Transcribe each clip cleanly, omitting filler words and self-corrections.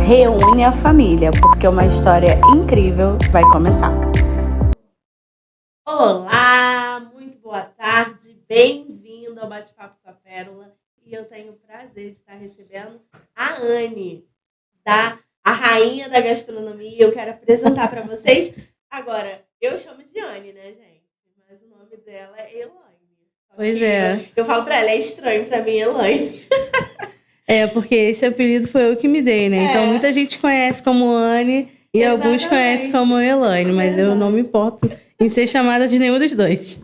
Reúne a família, porque uma história incrível vai começar. Olá, muito boa tarde, bem-vindo ao Bate-Papo com a Pérola. E eu tenho o prazer de estar recebendo a Anne, a rainha da gastronomia. Eu quero apresentar para vocês. Agora, eu chamo de Anne, né, gente? Mas o nome dela é Elaine. Pois é. Eu falo para ela, é estranho para mim, Elaine. Porque esse apelido foi eu que me dei, né? Então muita gente conhece como Anne e alguns conhecem como Elaine, mas eu não me importo em ser chamada de nenhum dos dois.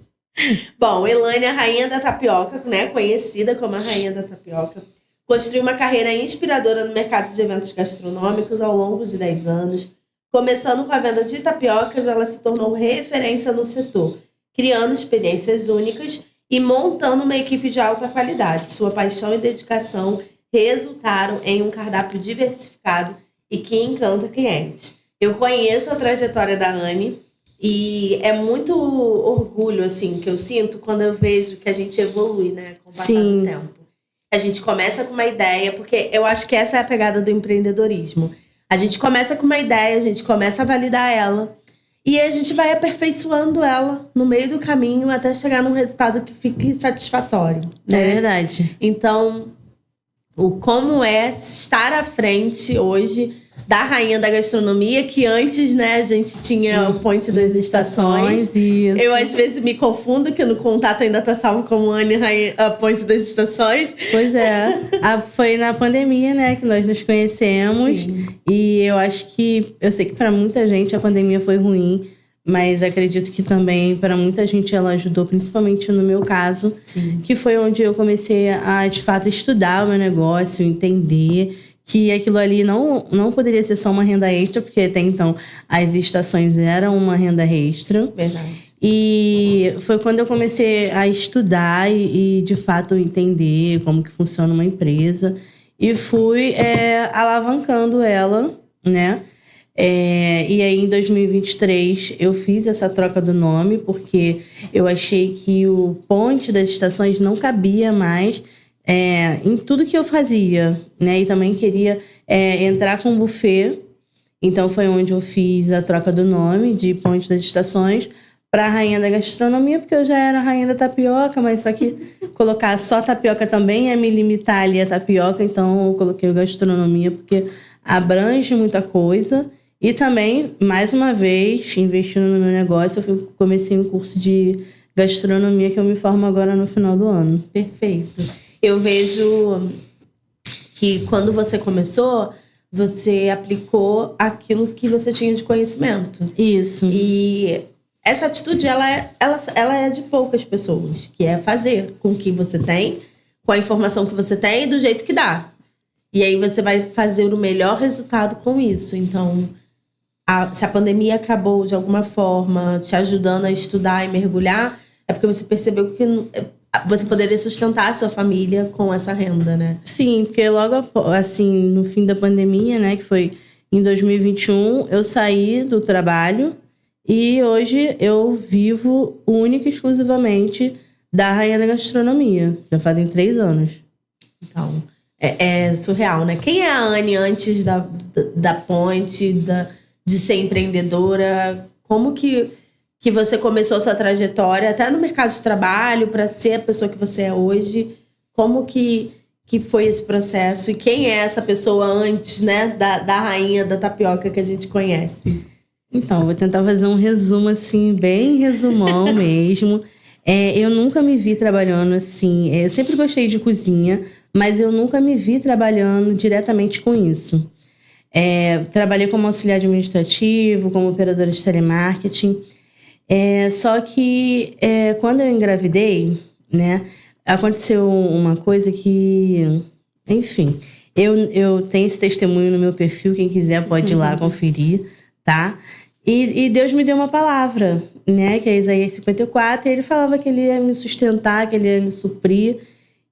Bom, Elaine é a rainha da tapioca, né? Conhecida como a rainha da tapioca. Construiu uma carreira inspiradora no mercado de eventos gastronômicos ao longo de 10 anos. Começando com a venda de tapiocas, ela se tornou referência no setor, criando experiências únicas e montando uma equipe de alta qualidade. Sua paixão e dedicação resultaram em um cardápio diversificado e que encanta clientes. Eu conheço a trajetória da Anne e é muito orgulho assim que eu sinto quando eu vejo que a gente evolui, né, com o passar do tempo. A gente começa com uma ideia, porque eu acho que essa é a pegada do empreendedorismo. A gente começa com uma ideia, a gente começa a validar ela e a gente vai aperfeiçoando ela no meio do caminho até chegar num resultado que fique satisfatório, né? É verdade. Então, como é estar à frente hoje da rainha da gastronomia, que antes, né, a gente tinha o Ponte das Estações. Isso. Eu, às vezes, me confundo, que no contato ainda tá salvo como Anne, a Ponte das Estações. Pois é. Foi na pandemia, né, que nós nos conhecemos. Sim. E eu sei que para muita gente a pandemia foi ruim, mas acredito que também para muita gente ela ajudou, principalmente no meu caso, Sim. Que foi onde eu comecei a, de fato, estudar o meu negócio, entender que aquilo ali não poderia ser só uma renda extra, porque até então as estações eram uma renda extra. Verdade. E foi quando eu comecei a estudar e de fato, entender como que funciona uma empresa. E fui alavancando ela, né? E aí, em 2023, eu fiz essa troca do nome, porque eu achei que o Ponte das Estações não cabia mais em tudo que eu fazia, né? E também queria entrar com buffet. Então, foi onde eu fiz a troca do nome de Ponte das Estações para Rainha da Gastronomia, porque eu já era Rainha da Tapioca, mas só que colocar só tapioca também é me limitar ali a tapioca. Então, eu coloquei o Gastronomia, porque abrange muita coisa. E também, mais uma vez, investindo no meu negócio, eu comecei um curso de gastronomia que eu me formo agora no final do ano. Perfeito. Eu vejo que quando você começou, você aplicou aquilo que você tinha de conhecimento. Isso. E essa atitude, ela é de poucas pessoas, que é fazer com o que você tem, com a informação que você tem e do jeito que dá. E aí você vai fazer o melhor resultado com isso. Então, se a pandemia acabou de alguma forma te ajudando a estudar e mergulhar, é porque você percebeu que você poderia sustentar a sua família com essa renda, né? Sim, porque logo assim, no fim da pandemia, né, que foi em 2021, eu saí do trabalho e hoje eu vivo única e exclusivamente da Rainha da Gastronomia. Já fazem 3 anos. Então, é surreal, né? Quem é a Anne antes da Ponte, de ser empreendedora? Como que você começou sua trajetória, até no mercado de trabalho, para ser a pessoa que você é hoje? Como que foi esse processo? E quem é essa pessoa antes, né, da rainha da tapioca que a gente conhece? Então, vou tentar fazer um resumo, assim, bem resumão mesmo. Eu nunca me vi trabalhando assim. Eu sempre gostei de cozinha, mas eu nunca me vi trabalhando diretamente com isso. Trabalhei como auxiliar administrativo, como operadora de telemarketing. Só que quando eu engravidei, né, aconteceu uma coisa que, enfim, eu tenho esse testemunho no meu perfil, quem quiser pode ir lá conferir, tá? E Deus me deu uma palavra, né, que é Isaías 54, e ele falava que ele ia me sustentar, que ele ia me suprir,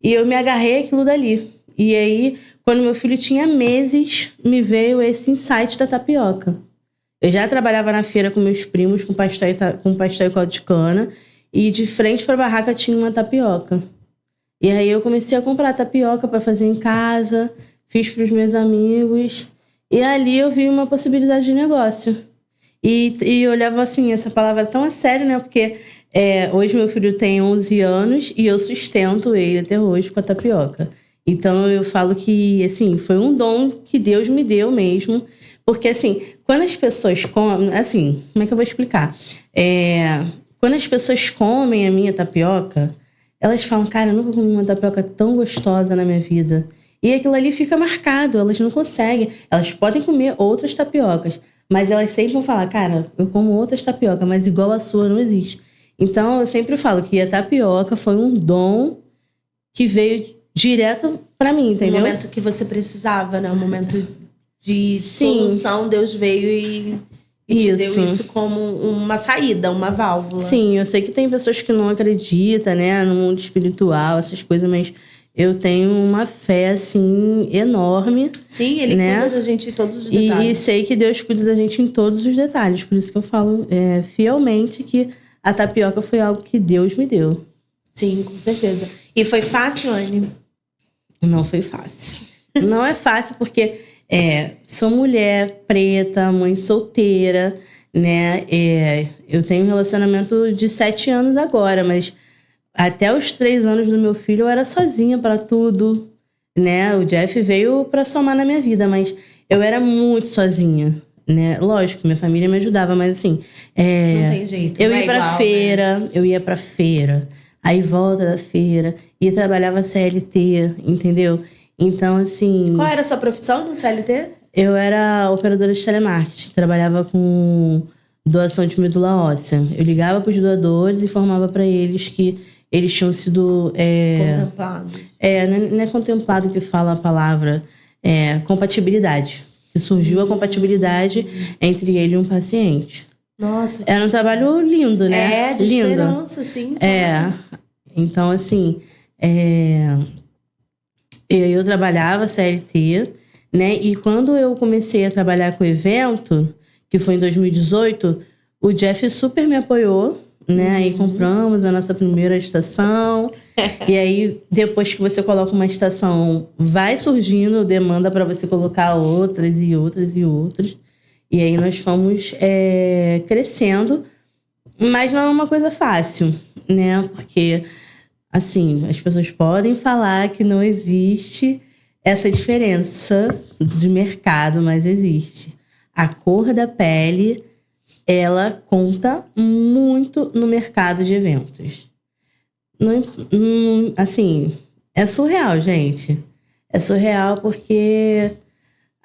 e eu me agarrei àquilo dali. E aí, quando meu filho tinha meses, me veio esse insight da tapioca. Eu já trabalhava na feira com meus primos, com pastel e caldo de cana, e de frente para a barraca tinha uma tapioca. E aí eu comecei a comprar tapioca para fazer em casa, fiz para os meus amigos. E ali eu vi uma possibilidade de negócio. E eu levo, assim, essa palavra tão a sério, né? Porque hoje meu filho tem 11 anos e eu sustento ele até hoje com a tapioca. Então eu falo que, assim, foi um dom que Deus me deu mesmo. Porque, assim, quando as pessoas comem... Assim, como é que eu vou explicar? Quando as pessoas comem a minha tapioca, elas falam, cara, eu nunca comi uma tapioca tão gostosa na minha vida. E aquilo ali fica marcado, elas não conseguem. Elas podem comer outras tapiocas, mas elas sempre vão falar, cara, eu como outras tapiocas, mas igual a sua não existe. Então, eu sempre falo que a tapioca foi um dom que veio direto pra mim, entendeu? No momento que você precisava, né? Um momento de solução, Deus veio e te deu isso como uma saída, uma válvula. Sim, eu sei que tem pessoas que não acreditam, né, no mundo espiritual, essas coisas, mas eu tenho uma fé, assim, enorme. Sim, Ele cuida da gente em todos os detalhes. E sei que Deus cuida da gente em todos os detalhes. Por isso que eu falo fielmente que a tapioca foi algo que Deus me deu. Sim, com certeza. E foi fácil, Anne? Não foi fácil. Não é fácil porque sou mulher preta, mãe solteira, né? Eu tenho um relacionamento de 7 anos agora, mas até os 3 anos do meu filho eu era sozinha para tudo, né? O Jeff veio para somar na minha vida, mas eu era muito sozinha, né? Lógico, minha família me ajudava, mas assim... não tem jeito, eu ia pra feira, né? Eu ia pra feira, aí volta da feira, ia trabalhava CLT, entendeu? Então, assim... Qual era a sua profissão no CLT? Eu era operadora de telemarketing, trabalhava com doação de medula óssea. Eu ligava para os doadores e informava para eles que eles tinham sido... contemplados. Não é contemplado que fala a palavra, compatibilidade. Que surgiu a compatibilidade entre ele e um paciente. Nossa. Era um trabalho lindo, né? De lindo. esperança, sim. Então, assim... Eu trabalhava CLT, né? E quando eu comecei a trabalhar com o evento, que foi em 2018, o Jeff super me apoiou, né? Aí compramos a nossa primeira estação. E aí, depois que você coloca uma estação, vai surgindo demanda para você colocar outras e outras e outras. E aí nós fomos crescendo. Mas não é uma coisa fácil, né? Porque... assim, as pessoas podem falar que não existe essa diferença de mercado, mas existe. A cor da pele, ela conta muito no mercado de eventos. Assim, é surreal, gente. É surreal porque,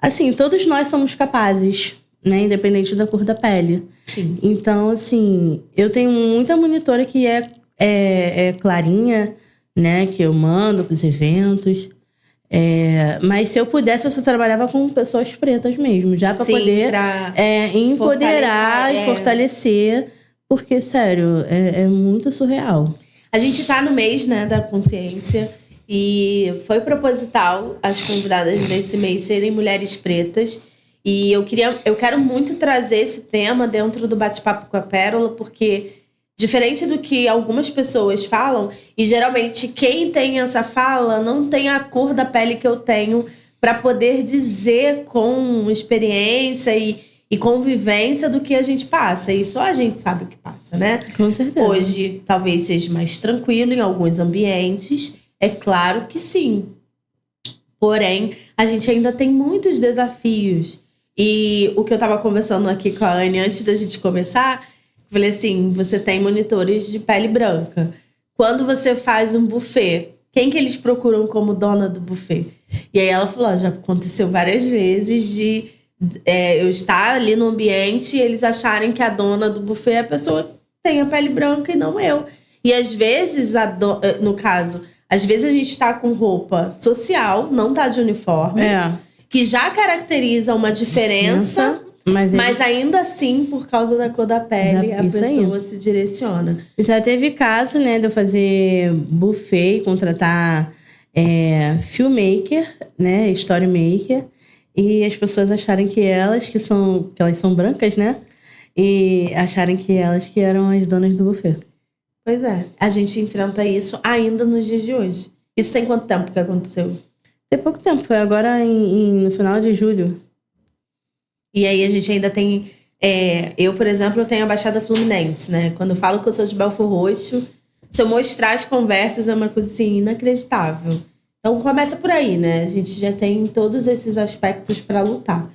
assim, todos nós somos capazes, né? Independente da cor da pele. Sim. Então, assim, eu tenho muita monitora que é clarinha, né? Que eu mando pros eventos. Mas se eu pudesse, eu só trabalhava com pessoas pretas mesmo. Já para poder empoderar e fortalecer. Porque, sério, é muito surreal. A gente tá no mês, né, da consciência. E foi proposital as convidadas desse mês serem mulheres pretas. E eu quero muito trazer esse tema dentro do Bate-Papo com a Pérola, porque... diferente do que algumas pessoas falam, e geralmente quem tem essa fala não tem a cor da pele que eu tenho para poder dizer com experiência e convivência do que a gente passa. E só a gente sabe o que passa, né? Com certeza. Hoje talvez seja mais tranquilo em alguns ambientes. É claro que sim. Porém, a gente ainda tem muitos desafios. E o que eu estava conversando aqui com a Anne antes da gente começar... falei assim, você tem monitores de pele branca. Quando você faz um buffet, quem que eles procuram como dona do buffet? E aí ela falou, já aconteceu várias vezes de eu estar ali no ambiente e eles acharem que a dona do buffet é a pessoa que tem a pele branca e não eu. E às vezes, no caso, às vezes a gente está com roupa social, não tá de uniforme, que já caracteriza uma diferença... Mas ainda assim, por causa da cor da pele, a pessoa se direciona. Já teve caso, né, de eu fazer buffet e contratar filmmaker, né, story maker, e as pessoas acharem que elas são brancas, né, e acharem que elas que eram as donas do buffet. Pois é, a gente enfrenta isso ainda nos dias de hoje. Isso tem quanto tempo que aconteceu? Tem pouco tempo, foi agora no final de julho. E aí a gente ainda tem... eu, por exemplo, eu tenho a Baixada Fluminense, né? Quando eu falo que eu sou de Belford Roxo, se eu mostrar as conversas, é uma coisa assim, inacreditável. Então começa por aí, né? A gente já tem todos esses aspectos para lutar.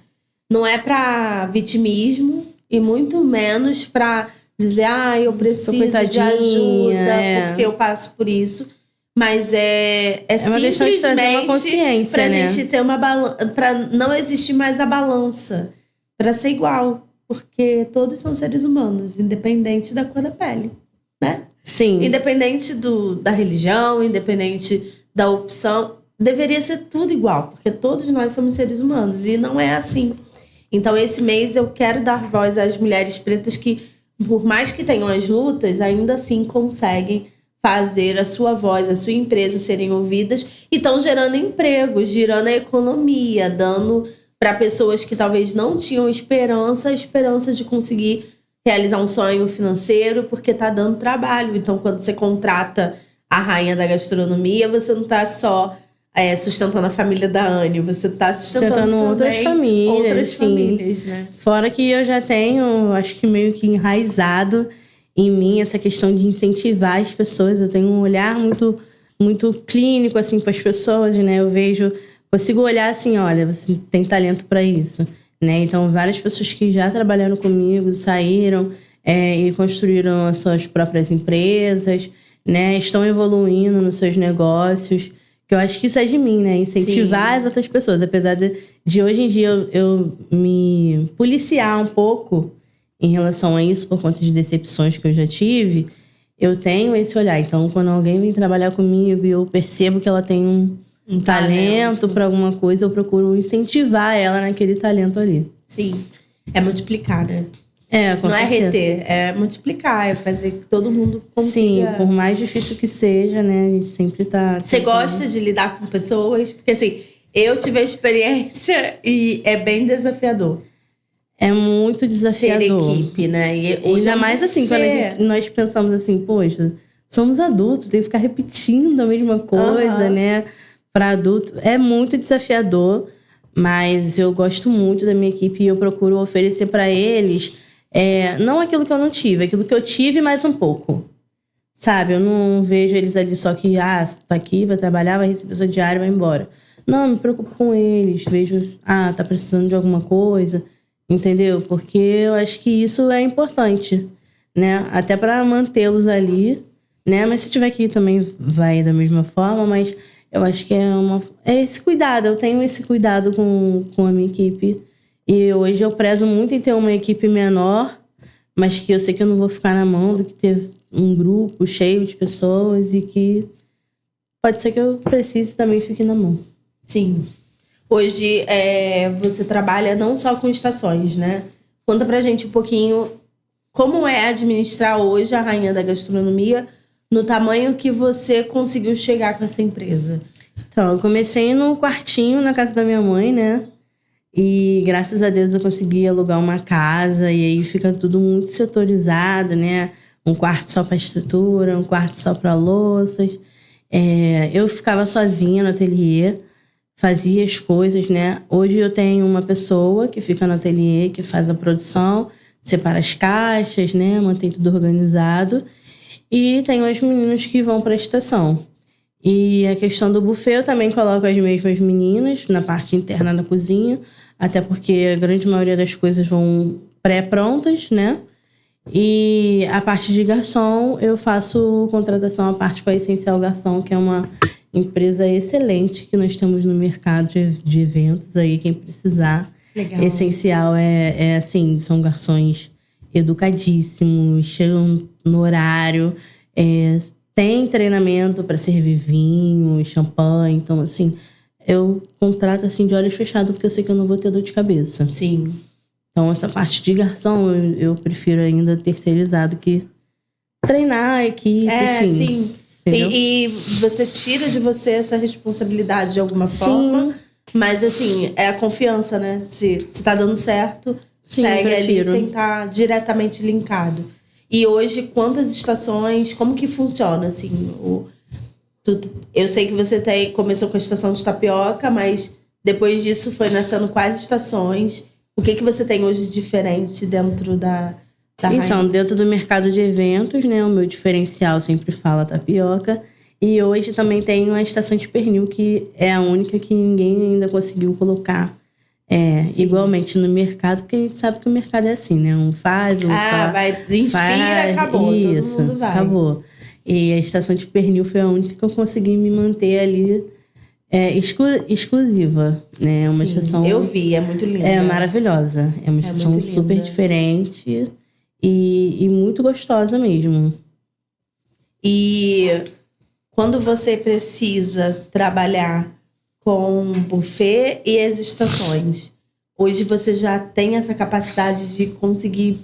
Não é para vitimismo e muito menos para dizer, eu preciso de ajuda porque eu passo por isso. Mas é uma questão de trazer uma consciência, pra né? gente ter uma balança, pra não existir mais a balança, pra ser igual, porque todos são seres humanos, independente da cor da pele, né? Sim. Independente da religião, independente da opção, deveria ser tudo igual, porque todos nós somos seres humanos e não é assim. Então esse mês eu quero dar voz às mulheres pretas que, por mais que tenham as lutas, ainda assim conseguem fazer a sua voz, a sua empresa serem ouvidas e estão gerando empregos, girando a economia, dando para pessoas que talvez não tinham esperança, a esperança de conseguir realizar um sonho financeiro, porque está dando trabalho. Então, quando você contrata a rainha da gastronomia, você não está só sustentando a família da Anne, você está sustentando outras famílias, né? Fora que eu já tenho, acho que meio que enraizado em mim essa questão de incentivar as pessoas. Eu tenho um olhar muito, muito clínico assim para as pessoas, né? Eu consigo olhar assim, olha, você tem talento para isso, né? Então, várias pessoas que já trabalharam comigo saíram e construíram as suas próprias empresas, né? Estão evoluindo nos seus negócios. Que eu acho que isso é de mim, né? Incentivar as outras pessoas. Apesar de hoje em dia eu me policiar um pouco em relação a isso, por conta de decepções que eu já tive, eu tenho esse olhar. Então, quando alguém vem trabalhar comigo e eu percebo que ela tem um talento para alguma coisa, eu procuro incentivar ela naquele talento ali. Sim. É multiplicar, né? Com não certeza. É reter, é multiplicar, é fazer que todo mundo consiga... Sim, por mais difícil que seja, né? A gente sempre tá... Você gosta de lidar com pessoas? Porque assim, eu tive a experiência e é bem desafiador. É muito desafiador. Ter equipe, né? E ainda mais assim, quando nós pensamos assim, poxa, somos adultos, tem que ficar repetindo a mesma coisa, né? Para adulto. É muito desafiador, mas eu gosto muito da minha equipe e eu procuro oferecer para eles não aquilo que eu não tive, aquilo que eu tive mais um pouco. Sabe? Eu não vejo eles ali só que, tá aqui, vai trabalhar, vai receber seu diário, vai embora. Não, me preocupo com eles. Vejo, tá precisando de alguma coisa. Entendeu? Porque eu acho que isso é importante, né? Até para mantê-los ali, né? Mas se tiver que ir também vai da mesma forma, mas eu acho que é esse cuidado. Eu tenho esse cuidado com a minha equipe. E hoje eu prezo muito em ter uma equipe menor, mas que eu sei que eu não vou ficar na mão do que ter um grupo cheio de pessoas e que pode ser que eu precise também fique na mão. Sim. Hoje você trabalha não só com estações, né? Conta pra gente um pouquinho como é administrar hoje a Rainha da Gastronomia no tamanho que você conseguiu chegar com essa empresa. Então, eu comecei no quartinho na casa da minha mãe, né? E graças a Deus eu consegui alugar uma casa e aí fica tudo muito setorizado, né? Um quarto só para estrutura, um quarto só para louças. Eu ficava sozinha no ateliê, fazia as coisas, né? Hoje eu tenho uma pessoa que fica no ateliê, que faz a produção, separa as caixas, né? Mantém tudo organizado. E tenho as meninas que vão para a estação. E a questão do buffet, eu também coloco as mesmas meninas na parte interna da cozinha, até porque a grande maioria das coisas vão pré-prontas, né? E a parte de garçom, eu faço contratação à parte com a Essencial Garçom, que é uma empresa excelente que nós temos no mercado de eventos aí, quem precisar. Legal. Essencial assim, são garçons educadíssimos, chegam no horário, tem treinamento para servir vinho, champanhe, então assim, eu contrato assim de olhos fechados porque eu sei que eu não vou ter dor de cabeça. Sim. Então essa parte de garçom eu prefiro ainda terceirizado que treinar a equipe, enfim. Sim. E você tira de você essa responsabilidade de alguma forma, mas assim, é a confiança, né? Se tá dando certo, segue ali sem estar diretamente linkado. E hoje, quantas estações, como que funciona, assim? Eu sei que você começou com a estação de tapioca, mas depois disso foi nascendo quais estações? O que você tem hoje de diferente dentro da Rainha? Então, dentro do mercado de eventos, né, o meu diferencial sempre fala tapioca. E hoje também tem a estação de pernil, que é a única que ninguém ainda conseguiu colocar igualmente no mercado, porque a gente sabe que o mercado é assim, né? Um faz, inspira, acabou, isso, todo mundo vai. Acabou. E a estação de pernil foi a única que eu consegui me manter ali exclusiva, né? Uma estação... Eu vi, é muito linda. É maravilhosa. É uma estação super diferente e muito gostosa mesmo. E quando você precisa trabalhar com buffet e as estações, hoje você já tem essa capacidade de conseguir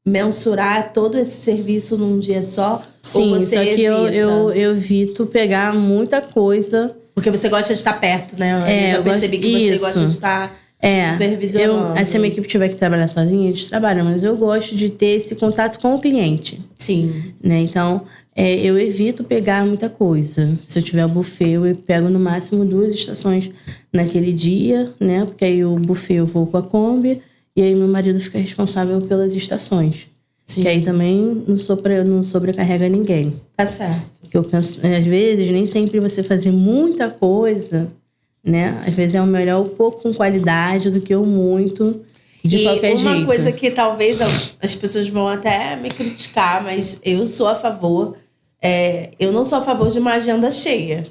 mensurar todo esse serviço num dia só? Sim, ou você só que evita? eu evito pegar muita coisa. Porque você gosta de estar perto, né? Eu percebi que você gosta de estar supervisionando. Se a minha equipe tiver que trabalhar sozinha, eles trabalham, mas eu gosto de ter esse contato com o cliente. Sim. Né? Então, eu evito pegar muita coisa. Se eu tiver buffet, eu pego no máximo 2 estações naquele dia, né? Porque aí o buffet eu vou com a Kombi e aí meu marido fica responsável pelas estações. Sim. Que aí também não sobrecarrega ninguém. Tá certo. Porque eu penso, às vezes, nem sempre você fazer muita coisa, né? Às vezes é melhor o pouco com qualidade do que o muito de qualquer jeito. E uma coisa que talvez as pessoas vão até me criticar, mas eu sou a favor. Eu não sou a favor de uma agenda cheia.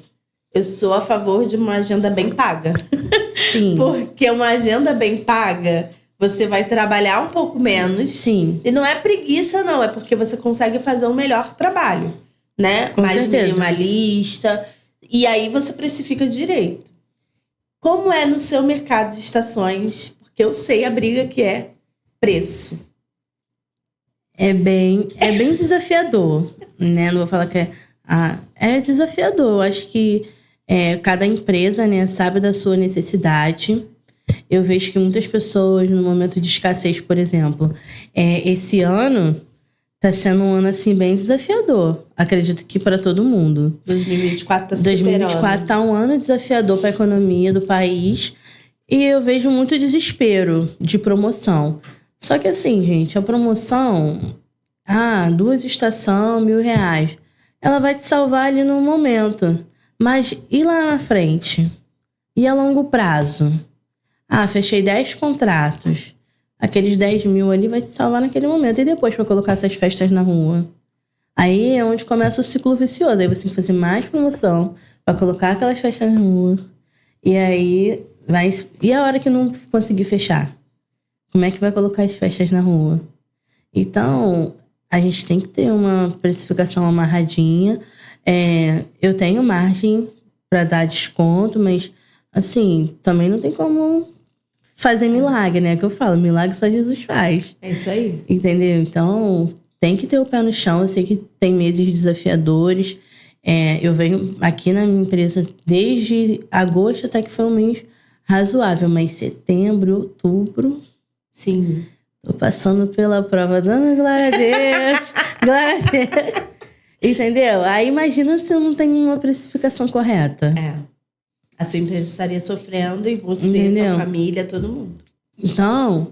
Eu sou a favor de uma agenda bem paga. Sim. Porque uma agenda bem paga, você vai trabalhar um pouco menos. Sim. E não é preguiça, não. É porque você consegue fazer um melhor trabalho, né? Com certeza. Minimalista. E aí você precifica direito. Como é no seu mercado de estações? Porque eu sei a briga que é preço. É bem desafiador, né? Não vou falar que é desafiador. Eu acho que cada empresa, né, sabe da sua necessidade. Eu vejo que muitas pessoas, no momento de escassez, por exemplo, esse ano está sendo um ano assim, bem desafiador. Acredito que para todo mundo. 2024 está superando. 2024 está um ano desafiador para a economia do país. E eu vejo muito desespero de promoção. Só que assim, gente, a promoção, 2 estações, R$1.000, ela vai te salvar ali no momento. Mas e lá na frente? E a longo prazo? Fechei 10 contratos. Aqueles 10 mil ali vai te salvar naquele momento. E depois para colocar essas festas na rua? Aí é onde começa o ciclo vicioso. Aí você tem que fazer mais promoção para colocar aquelas festas na rua. E aí e a hora que não conseguir fechar? Como é que vai colocar as festas na rua? Então, a gente tem que ter uma precificação amarradinha. Eu tenho margem para dar desconto, mas, assim, também não tem como fazer milagre, né? Que eu falo, milagre só Jesus faz. É isso aí. Entendeu? Então, tem que ter o pé no chão. Eu sei que tem meses desafiadores. Eu venho aqui na minha empresa desde agosto até que foi um mês razoável, mas setembro, outubro... Sim. Tô passando pela prova, dando glória a Deus, glória a Deus. Entendeu? Aí imagina se eu não tenho uma precificação correta. A sua empresa estaria sofrendo e você, entendeu? Sua família, todo mundo. Então,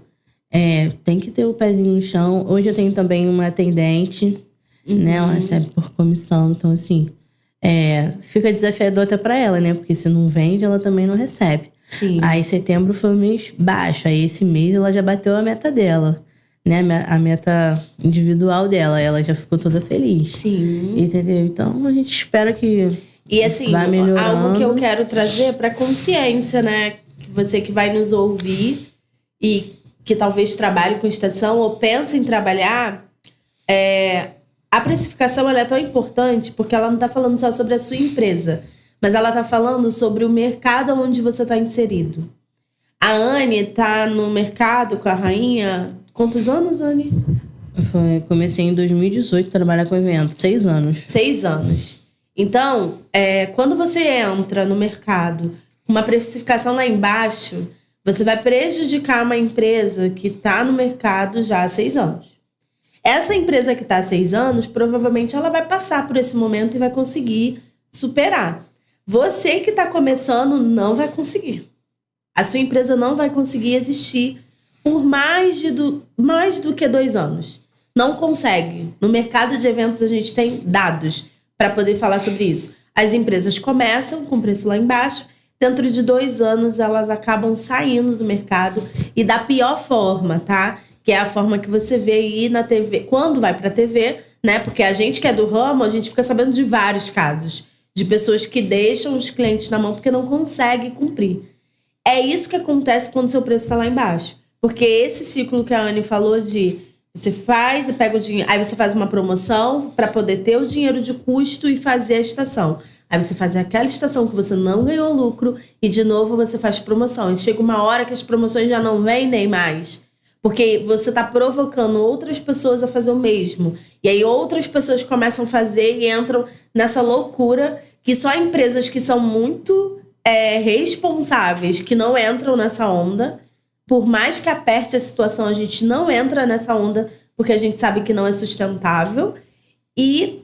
tem que ter o pezinho no chão. Hoje eu tenho também uma atendente, né? Ela recebe por comissão. Então, assim, fica desafiador até pra ela, né? Porque se não vende, ela também não recebe. Sim. Aí setembro foi um mês baixo. Aí esse mês ela já bateu a meta dela, né? A meta individual dela. Ela já ficou toda feliz. Sim. Entendeu? Então a gente espera que assim, vai melhorando. Algo que eu quero trazer para consciência, né? Você que vai nos ouvir e que talvez trabalhe com estação ou pensa em trabalhar, a precificação ela é tão importante porque ela não está falando só sobre a sua empresa, mas ela está falando sobre o mercado onde você está inserido. A Anne está no mercado com a Rainha. Quantos anos, Anne? Comecei em 2018 a trabalhar com evento. 6 anos. 6 anos. Então, quando você entra no mercado com uma precificação lá embaixo, você vai prejudicar uma empresa que está no mercado já há 6 anos. Essa empresa que está há 6 anos, provavelmente ela vai passar por esse momento e vai conseguir superar. Você que está começando não vai conseguir. A sua empresa não vai conseguir existir por mais do que 2 anos. Não consegue. No mercado de eventos, a gente tem dados para poder falar sobre isso. As empresas começam com o preço lá embaixo, dentro de 2 anos elas acabam saindo do mercado e da pior forma, tá? Que é a forma que você vê aí na TV, quando vai pra TV, né? Porque a gente que é do ramo, a gente fica sabendo de vários casos de pessoas que deixam os clientes na mão porque não conseguem cumprir. É isso que acontece quando o seu preço está lá embaixo. Porque esse ciclo que a Anne falou de você faz e pega o dinheiro, aí você faz uma promoção para poder ter o dinheiro de custo e fazer a estação. Aí você faz aquela estação que você não ganhou lucro e de novo você faz promoção. E chega uma hora que as promoções já não vendem mais. Porque você está provocando outras pessoas a fazer o mesmo. E aí outras pessoas começam a fazer e entram nessa loucura que só empresas que são muito responsáveis que não entram nessa onda. Por mais que aperte a situação, a gente não entra nessa onda porque a gente sabe que não é sustentável. E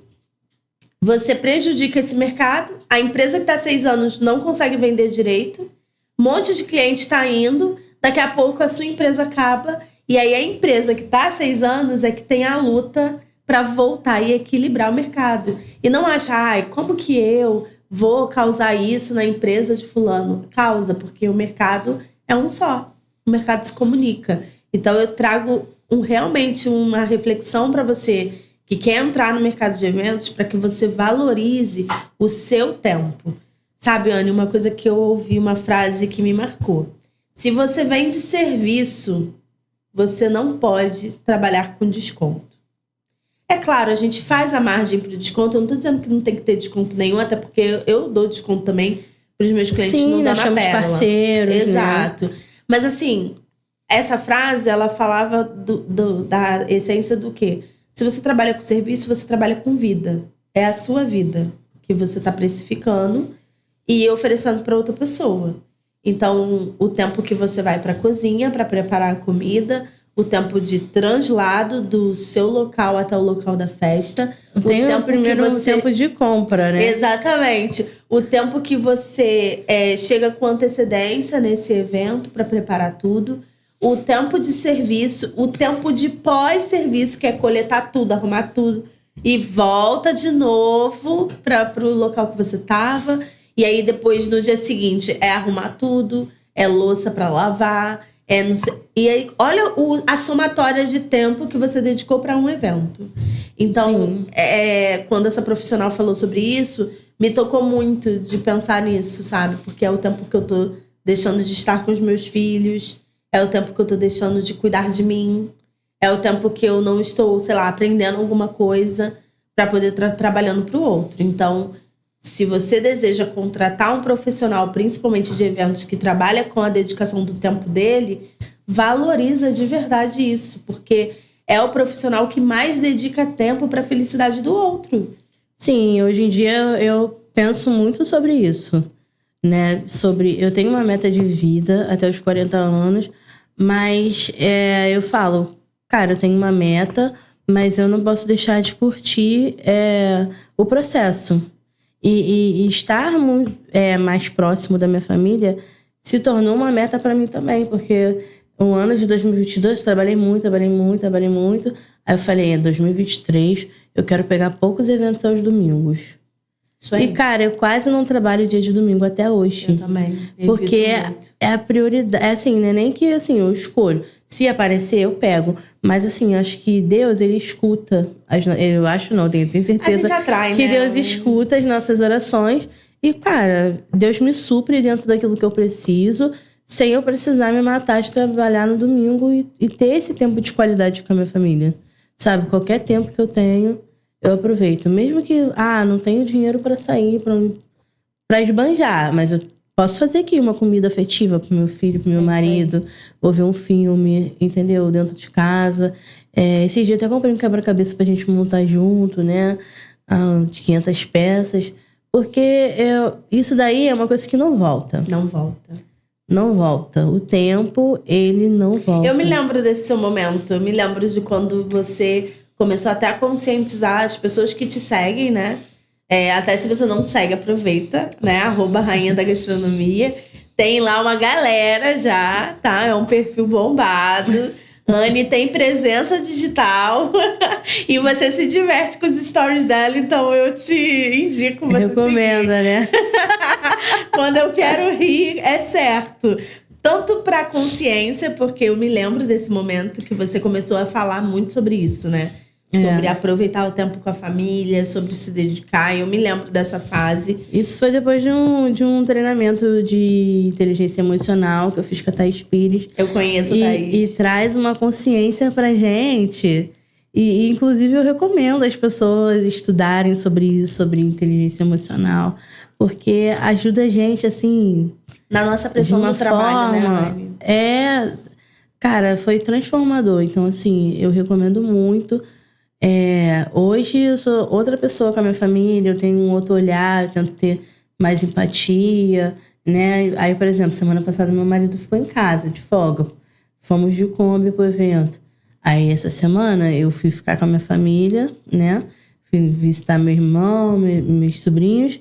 você prejudica esse mercado. A empresa que está há 6 anos não consegue vender direito. Um monte de cliente está indo. Daqui a pouco a sua empresa acaba. E aí a empresa que está há 6 anos é que tem a luta para voltar e equilibrar o mercado. E não achar, como que eu vou causar isso na empresa de fulano? Causa, porque o mercado é um só. O mercado se comunica. Então eu trago realmente uma reflexão para você que quer entrar no mercado de eventos, para que você valorize o seu tempo. Sabe, Anne, uma coisa que eu ouvi, uma frase que me marcou. Se você vende serviço, você não pode trabalhar com desconto. É claro, a gente faz a margem para o desconto. Eu não estou dizendo que não tem que ter desconto nenhum, até porque eu dou desconto também para os meus clientes. Sim, no nós somos parceiros. Exato. Né? Mas assim, essa frase, ela falava da essência do quê? Se você trabalha com serviço, você trabalha com vida. É a sua vida que você está precificando e oferecendo para outra pessoa. Então, o tempo que você vai para a cozinha para preparar a comida, o tempo de translado do seu local até o local da festa. Tem o tempo de compra, né? Exatamente. O tempo que você chega com antecedência nesse evento para preparar tudo. O tempo de serviço, o tempo de pós-serviço, que é coletar tudo, arrumar tudo. E volta de novo para o local que você estava. E aí depois, no dia seguinte, é arrumar tudo, é louça para lavar, não sei. E aí, olha a somatória de tempo que você dedicou para um evento. Então, quando essa profissional falou sobre isso, me tocou muito de pensar nisso, sabe? Porque é o tempo que eu tô deixando de estar com os meus filhos, é o tempo que eu tô deixando de cuidar de mim, é o tempo que eu não estou, sei lá, aprendendo alguma coisa para poder estar trabalhando para o outro. Então, se você deseja contratar um profissional, principalmente de eventos, que trabalha com a dedicação do tempo dele, valoriza de verdade isso, porque é o profissional que mais dedica tempo para a felicidade do outro. Sim, hoje em dia eu penso muito sobre isso, né? Eu tenho uma meta de vida até os 40 anos, mas eu falo, cara, eu tenho uma meta, mas eu não posso deixar de curtir o processo. E estar mais próximo da minha família se tornou uma meta para mim também, porque no ano de 2022 trabalhei muito. Aí eu falei, em 2023 eu quero pegar poucos eventos aos domingos. Isso aí. E, cara, eu quase não trabalho dia de domingo até hoje. Eu também. Porque é a prioridade. Assim, não é nem que assim, eu escolho. Se aparecer, eu pego. Mas, assim, acho que Deus, ele escuta. Eu acho não, tenho certeza. A gente atrai, que né? Deus escuta as nossas orações. E, cara, Deus me supre dentro daquilo que eu preciso, sem eu precisar me matar de trabalhar no domingo e ter esse tempo de qualidade com a minha família. Sabe? Qualquer tempo que eu tenho, eu aproveito. Mesmo que, não tenho dinheiro para sair, para esbanjar, mas eu posso fazer aqui uma comida afetiva pro meu filho, pro meu marido, ou ver um filme, entendeu? Dentro de casa. Esse dia até comprei um quebra-cabeça pra gente montar junto, né? De 500 peças. Porque isso daí é uma coisa que não volta. Não volta. Não volta. O tempo, ele não volta. Eu me lembro desse seu momento. Eu me lembro de quando você começou até a conscientizar as pessoas que te seguem, né? Até se você não segue, aproveita, né? @rainha da gastronomia. Tem lá uma galera já, tá? É um perfil bombado. Anne tem presença digital e você se diverte com os stories dela, então eu te indico você Recomenda, seguir. né? Quando eu quero rir, é certo. Tanto pra consciência, porque eu me lembro desse momento que você começou a falar muito sobre isso, né? Sobre aproveitar o tempo com a família, sobre se dedicar. Eu me lembro dessa fase. Isso foi depois de um treinamento de inteligência emocional que eu fiz com a Thaís Pires. Eu conheço a Thaís. E traz uma consciência pra gente. E, inclusive, eu recomendo as pessoas estudarem sobre isso, sobre inteligência emocional. Porque ajuda a gente, assim... Na nossa pressão do trabalho, né, Anne? Cara, foi transformador. Então, assim, eu recomendo muito. Hoje eu sou outra pessoa com a minha família, eu tenho um outro olhar, eu tento ter mais empatia, né? Aí, por exemplo, semana passada meu marido ficou em casa, de folga. Fomos de Kombi pro evento. Aí, essa semana, eu fui ficar com a minha família, né? Fui visitar meu irmão, meus sobrinhos.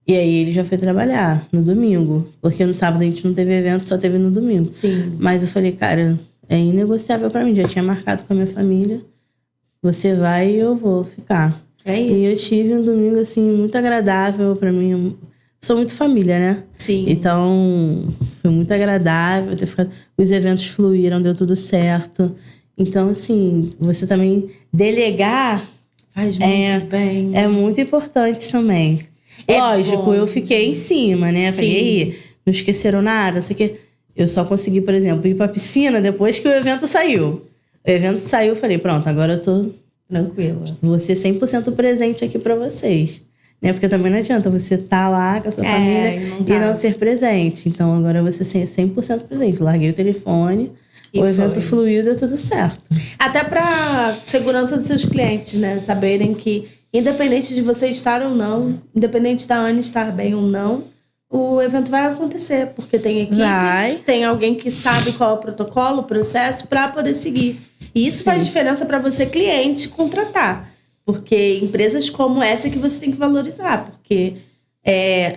E aí, ele já foi trabalhar no domingo. Porque no sábado a gente não teve evento, só teve no domingo. Sim. Mas eu falei, cara, é inegociável pra mim. Já tinha marcado com a minha família. Você vai e eu vou ficar. É isso. E eu tive um domingo, assim, muito agradável pra mim. Sou muito família, né? Sim. Então, foi muito agradável ter ficado. Os eventos fluíram, deu tudo certo. Então, assim, você também delegar... Faz muito bem. É muito importante também. Lógico, bom. eu fiquei em cima, né? Sim. Falei, aí, não esqueceram nada, não sei o quê. Eu só consegui, por exemplo, ir pra piscina depois que o evento saiu. O evento saiu, eu falei, pronto, agora eu tô tranquila. Vou ser 100% presente aqui pra vocês. Né? Porque também não adianta você estar lá com a sua família e não ser presente. Então, agora você ser 100% presente. Larguei o telefone, o evento fluiu, deu tudo certo. Até pra segurança dos seus clientes, né? Saberem que, independente de você estar ou não, independente da Anne estar bem ou não, o evento vai acontecer. Porque tem equipe, tem alguém que sabe qual é o protocolo, o processo, pra poder seguir. E isso faz diferença para você, cliente, contratar. Porque empresas como essa que você tem que valorizar. Porque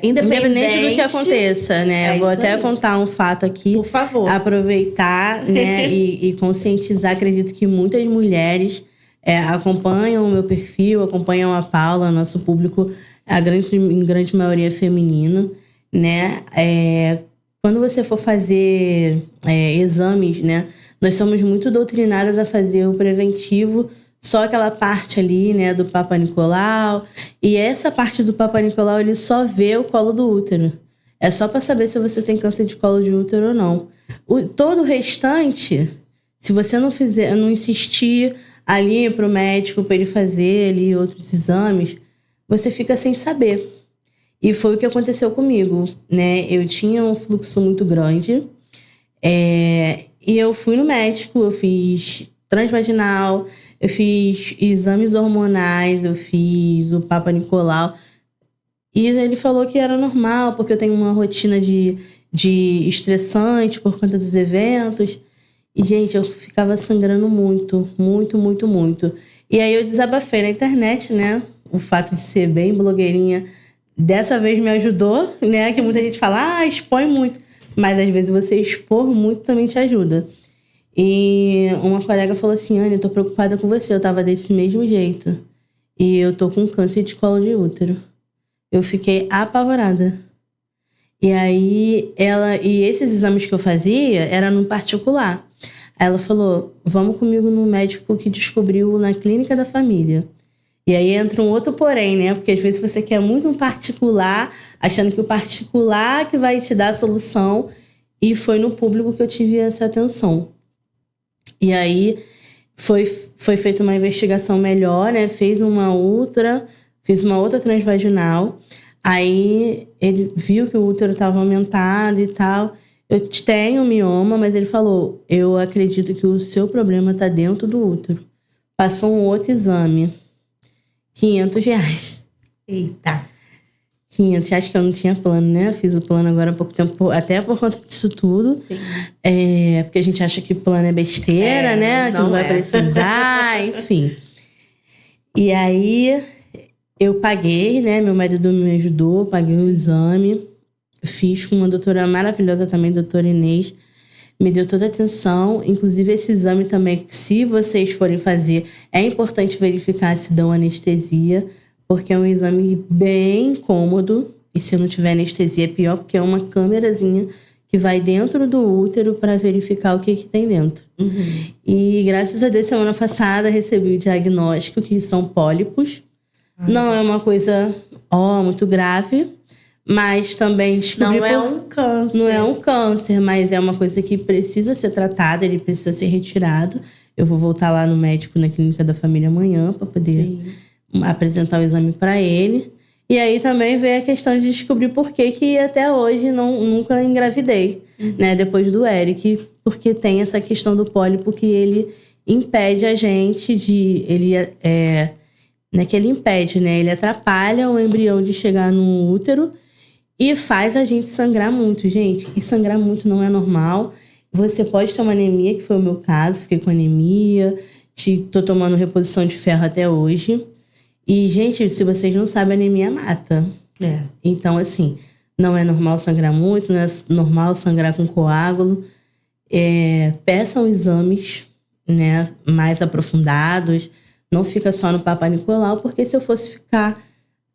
independente do que aconteça, né? Vou até contar um fato aqui. Por favor. Aproveitar, né? e conscientizar. Acredito que muitas mulheres acompanham o meu perfil, acompanham a Paula, nosso público, em grande maioria é feminino, né? Quando você for fazer exames, né? Nós somos muito doutrinadas a fazer o preventivo, só aquela parte ali, né, do Papa Nicolau. E essa parte do Papa Nicolau, ele só vê o colo do útero. É só para saber se você tem câncer de colo de útero ou não. Todo o restante, se você não insistir ali pro médico para ele fazer ali outros exames, você fica sem saber. E foi o que aconteceu comigo, né? Eu tinha um fluxo muito grande. E eu fui no médico, eu fiz transvaginal, eu fiz exames hormonais, eu fiz o Papa Nicolau. E ele falou que era normal, porque eu tenho uma rotina de estressante por conta dos eventos. E, gente, eu ficava sangrando muito, muito, muito, muito. E aí eu desabafei na internet, né? O fato de ser bem blogueirinha, dessa vez me ajudou, né? Que muita gente fala, expõe muito. Mas, às vezes, você expor muito também te ajuda. E uma colega falou assim, Anne, eu tô preocupada com você. Eu tava desse mesmo jeito. E eu tô com câncer de colo de útero. Eu fiquei apavorada. E aí, e esses exames que eu fazia, era no particular. Aí ela falou, vamos comigo no médico que descobriu na clínica da família. E aí entra um outro porém, né? Porque às vezes você quer muito um particular, achando que o particular que vai te dar a solução. E foi no público que eu tive essa atenção. E aí foi feita uma investigação melhor, né? Fiz uma outra transvaginal. Aí ele viu que o útero estava aumentado e tal. Eu tenho mioma, mas ele falou, eu acredito que o seu problema está dentro do útero. Passou um outro exame. R$500. Eita. 500. Acho que eu não tinha plano, né? Eu fiz o plano agora há pouco tempo, até por conta disso tudo. Sim. Porque a gente acha que plano é besteira, né? Que não vai precisar, enfim. E aí, eu paguei, né? Meu marido me ajudou, paguei o exame. Fiz com uma doutora maravilhosa também, doutora Inês. Me deu toda a atenção. Inclusive, esse exame também, se vocês forem fazer, é importante verificar se dão anestesia, porque é um exame bem cômodo. E se não tiver anestesia, é pior, porque é uma câmerazinha que vai dentro do útero para verificar o que tem dentro. E, graças a Deus, semana passada, recebi o diagnóstico, que são pólipos. Não é uma coisa, muito grave, mas também descobri... Não é um câncer. Não é um câncer, mas é uma coisa que precisa ser tratada, ele precisa ser retirado. Eu vou voltar lá no médico, na clínica da família amanhã, para poder apresentar o exame para ele. E aí também veio a questão de descobrir por que até hoje nunca engravidei, né? Depois do Eric, porque tem essa questão do pólipo que ele impede a gente de... Não é que ele impede, né? Ele atrapalha o embrião de chegar no útero e faz a gente sangrar muito, gente. E sangrar muito não é normal. Você pode ter uma anemia, que foi o meu caso. Fiquei com anemia. Tô tomando reposição de ferro até hoje. E, gente, se vocês não sabem, anemia mata. Então, assim, não é normal sangrar muito, não é normal sangrar com coágulo. Peçam exames, né, mais aprofundados. Não fica só no Papa Nicolau, porque se eu fosse ficar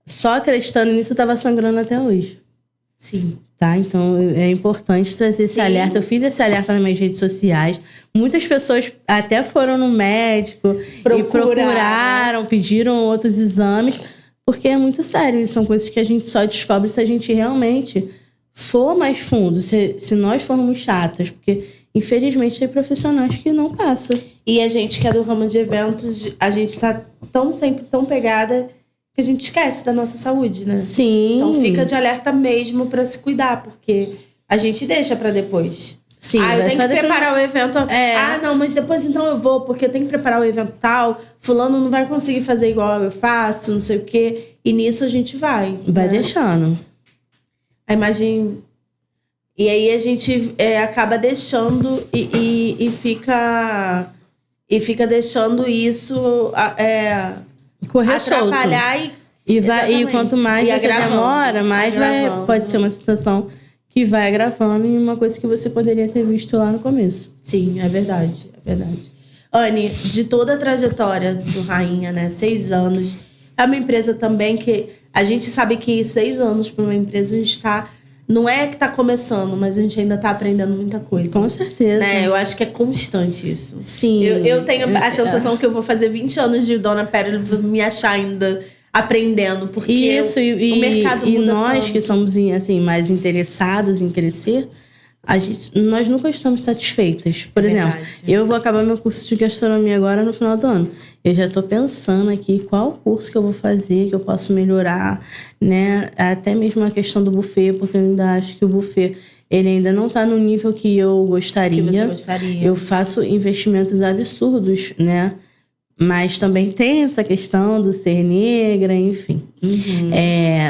só acreditando nisso, eu tava sangrando até hoje. Sim. Tá? Então, é importante trazer esse alerta. Eu fiz esse alerta nas minhas redes sociais. Muitas pessoas até foram no médico e procuraram, pediram outros exames, porque é muito sério. E são coisas que a gente só descobre se a gente realmente for mais fundo, se nós formos chatas, porque infelizmente tem profissionais que não passam. E a gente que é do ramo de eventos, a gente tá sempre tão pegada que a gente esquece da nossa saúde, né? Sim. Então fica de alerta mesmo pra se cuidar, porque a gente deixa pra depois. Sim, eu tenho que preparar o evento. Não, mas depois então eu vou, porque eu tenho que preparar o evento tal. Fulano não vai conseguir fazer igual eu faço, não sei o quê. E nisso a gente vai. Vai deixando. A imagem... E aí a gente acaba deixando e fica deixando isso correr solto. Atrapalhar e quanto mais você demora, mais pode ser uma situação que vai agravando em uma coisa que você poderia ter visto lá no começo. Sim, é verdade. Anne, de toda a trajetória do Rainha, né, 6 anos, é uma empresa também que a gente sabe que 6 anos para uma empresa a gente não é que tá começando, mas a gente ainda tá aprendendo muita coisa. Com certeza. Né? Eu acho que é constante isso. Sim. Eu tenho a sensação que eu vou fazer 20 anos de Dona Pérola e vou me achar ainda aprendendo. Porque isso, o mercado muda nós tanto. Que somos assim, mais interessados em crescer, nós nunca estamos satisfeitas. Por exemplo, eu vou acabar meu curso de gastronomia agora no final do ano. Eu já estou pensando aqui qual curso que eu vou fazer, que eu posso melhorar, né? Até mesmo a questão do buffet, porque eu ainda acho que o buffet ele ainda não está no nível que eu gostaria. Que você gostaria. Eu faço investimentos absurdos, né? Mas também tem essa questão do ser negra, enfim.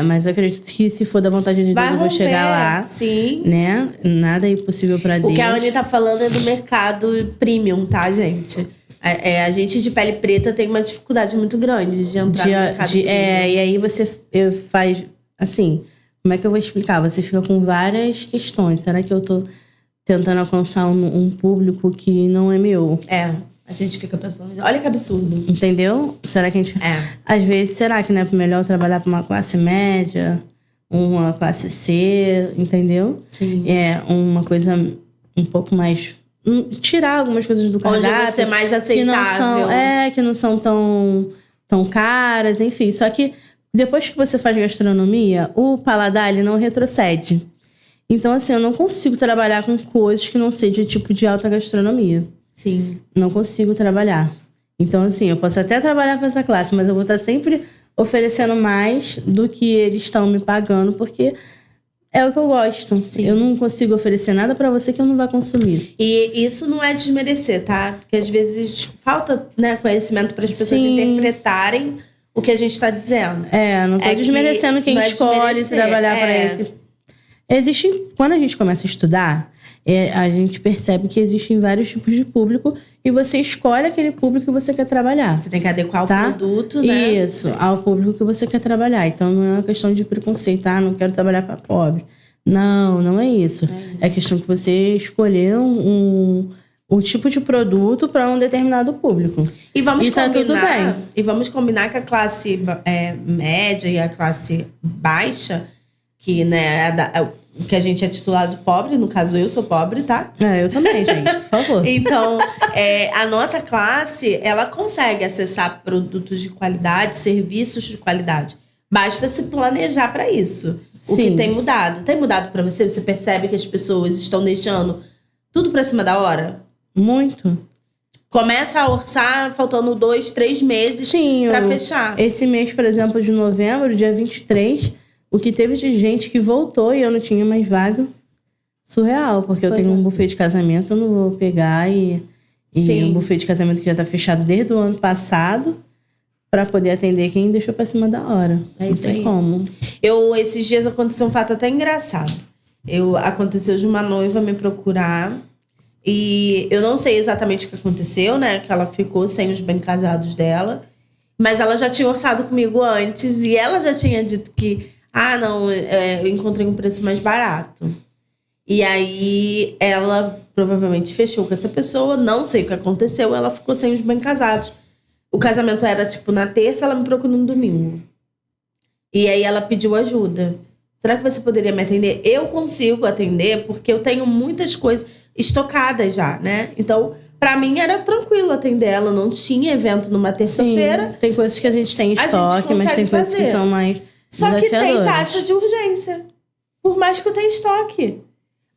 Mas eu acredito que se for da vontade de Deus, eu vou chegar lá. Sim. Né? Nada é impossível para Deus. O que a Anne tá falando é do mercado premium, tá, gente? A gente de pele preta tem uma dificuldade muito grande de entrar no mercado premium. E aí você faz... Assim, como é que eu vou explicar? Você fica com várias questões. Será que eu tô tentando alcançar um público que não é meu? A gente fica pensando, olha que absurdo. Entendeu? Será que a gente... Às vezes, será que não é melhor trabalhar para uma classe média, uma classe C, entendeu? Sim. Uma coisa um pouco mais... Tirar algumas coisas do cardápio. Onde vai ser mais aceitável. Que não são tão caras, enfim. Só que depois que você faz gastronomia, o paladar ele não retrocede. Então, assim, eu não consigo trabalhar com coisas que não sejam tipo de alta gastronomia. Sim. Não consigo trabalhar. Então, assim, eu posso até trabalhar com essa classe, mas eu vou estar sempre oferecendo mais do que eles estão me pagando, porque é o que eu gosto. Sim. Eu não consigo oferecer nada pra você que eu não vá consumir. E isso não é desmerecer, tá? Porque às vezes falta, né, conhecimento para as pessoas interpretarem o que a gente tá dizendo. Não tô desmerecendo quem escolhe trabalhar para esse. Quando a gente começa a estudar, a gente percebe que existem vários tipos de público e você escolhe aquele público que você quer trabalhar. Você tem que adequar o produto, né? Isso, ao público que você quer trabalhar. Então não é uma questão de preconceito, não quero trabalhar para pobre. Não é isso. É questão que você escolher o tipo de produto para um determinado público. E vamos tá combinar, tudo bem. E vamos combinar que a classe média e a classe baixa, que, né, que a gente é titulado de pobre, no caso eu sou pobre, tá? Eu também, gente, por favor. Então, a nossa classe, ela consegue acessar produtos de qualidade, serviços de qualidade. Basta se planejar para isso. Sim. O que tem mudado? Tem mudado para você? Você percebe que as pessoas estão deixando tudo para cima da hora? Muito. Começa a orçar faltando 2, 3 meses para fechar. Esse mês, por exemplo, de novembro, dia 23, o que teve de gente que voltou e eu não tinha mais vaga, surreal, porque eu tenho um buffet de casamento, eu não vou pegar e um buffet de casamento que já tá fechado desde o ano passado para poder atender quem deixou para cima da hora. É não isso tem aí. como. Esses dias aconteceu um fato até engraçado. Aconteceu de uma noiva me procurar e eu não sei exatamente o que aconteceu, né? Que ela ficou sem os bem casados dela, mas ela já tinha orçado comigo antes e ela já tinha dito que eu encontrei um preço mais barato. E aí ela provavelmente fechou com essa pessoa, não sei o que aconteceu, ela ficou sem os bem casados. O casamento era tipo na terça, ela me procurou no domingo. E aí ela pediu ajuda. Será que você poderia me atender? Eu consigo atender porque eu tenho muitas coisas estocadas já, né? Então, pra mim era tranquilo atender ela. Não tinha evento numa terça-feira. Tem coisas que a gente tem em estoque, mas tem coisas que são mais Só que tem taxa de urgência. Por mais que eu tenha estoque.